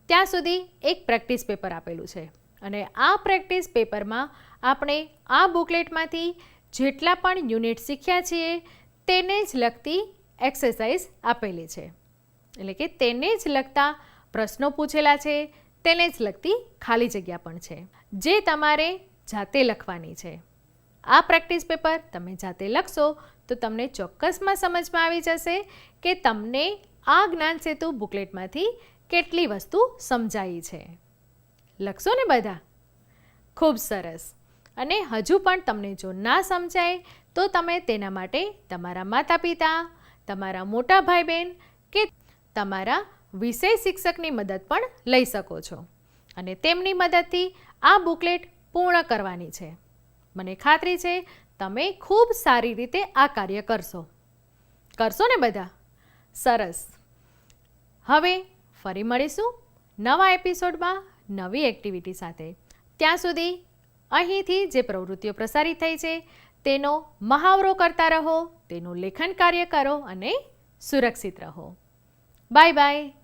ત્યાં સુધી એક પ્રેક્ટિસ પેપર આપેલું છે. અને આ પ્રેક્ટિસ પેપરમાં આપણે આ બુકલેટમાંથી જેટલા પણ યુનિટ શીખ્યા છીએ તેને જ લગતી એક્સરસાઇઝ આપેલી છે. એટલે કે તેને જ લગતા પ્રશ્નો પૂછેલા છે, તેને જ લગતી ખાલી જગ્યા પણ છે જે તમારે જાતે લખવાની છે. આ પ્રેક્ટિસ પેપર તમે જાતે લખશો તો તમને ચોક્કસમાં સમજમાં આવી જશે કે તમને આ જ્ઞાન સેતુ બુકલેટમાંથી કેટલી વસ્તુ સમજાઈ છે. લખશો ને બધા? ખૂબ સરસ. અને હજુ પણ તમને જો ના સમજાય તો તમે તેના માટે તમારા માતા પિતા, તમારા મોટા ભાઈ બહેન કે તમારા વિષય શિક્ષકની મદદ પણ લઈ શકો છો અને તેમની મદદથી આ બુકલેટ પૂર્ણ કરવાની છે. મને ખાતરી છે તમે ખૂબ સારી રીતે આ કાર્ય કરશો. કરશો ને બધા? સરસ. હવે ફરી મળીશું નવા એપિસોડમાં નવી એક્ટિવિટી સાથે. ત્યાં સુધી અહીંથી જે પ્રવૃત્તિઓ પ્રસારિત થઈ છે તેનો મહાવરો કરતા રહો, તેનું લેખન કાર્ય કરો અને સુરક્ષિત રહો. Bye bye.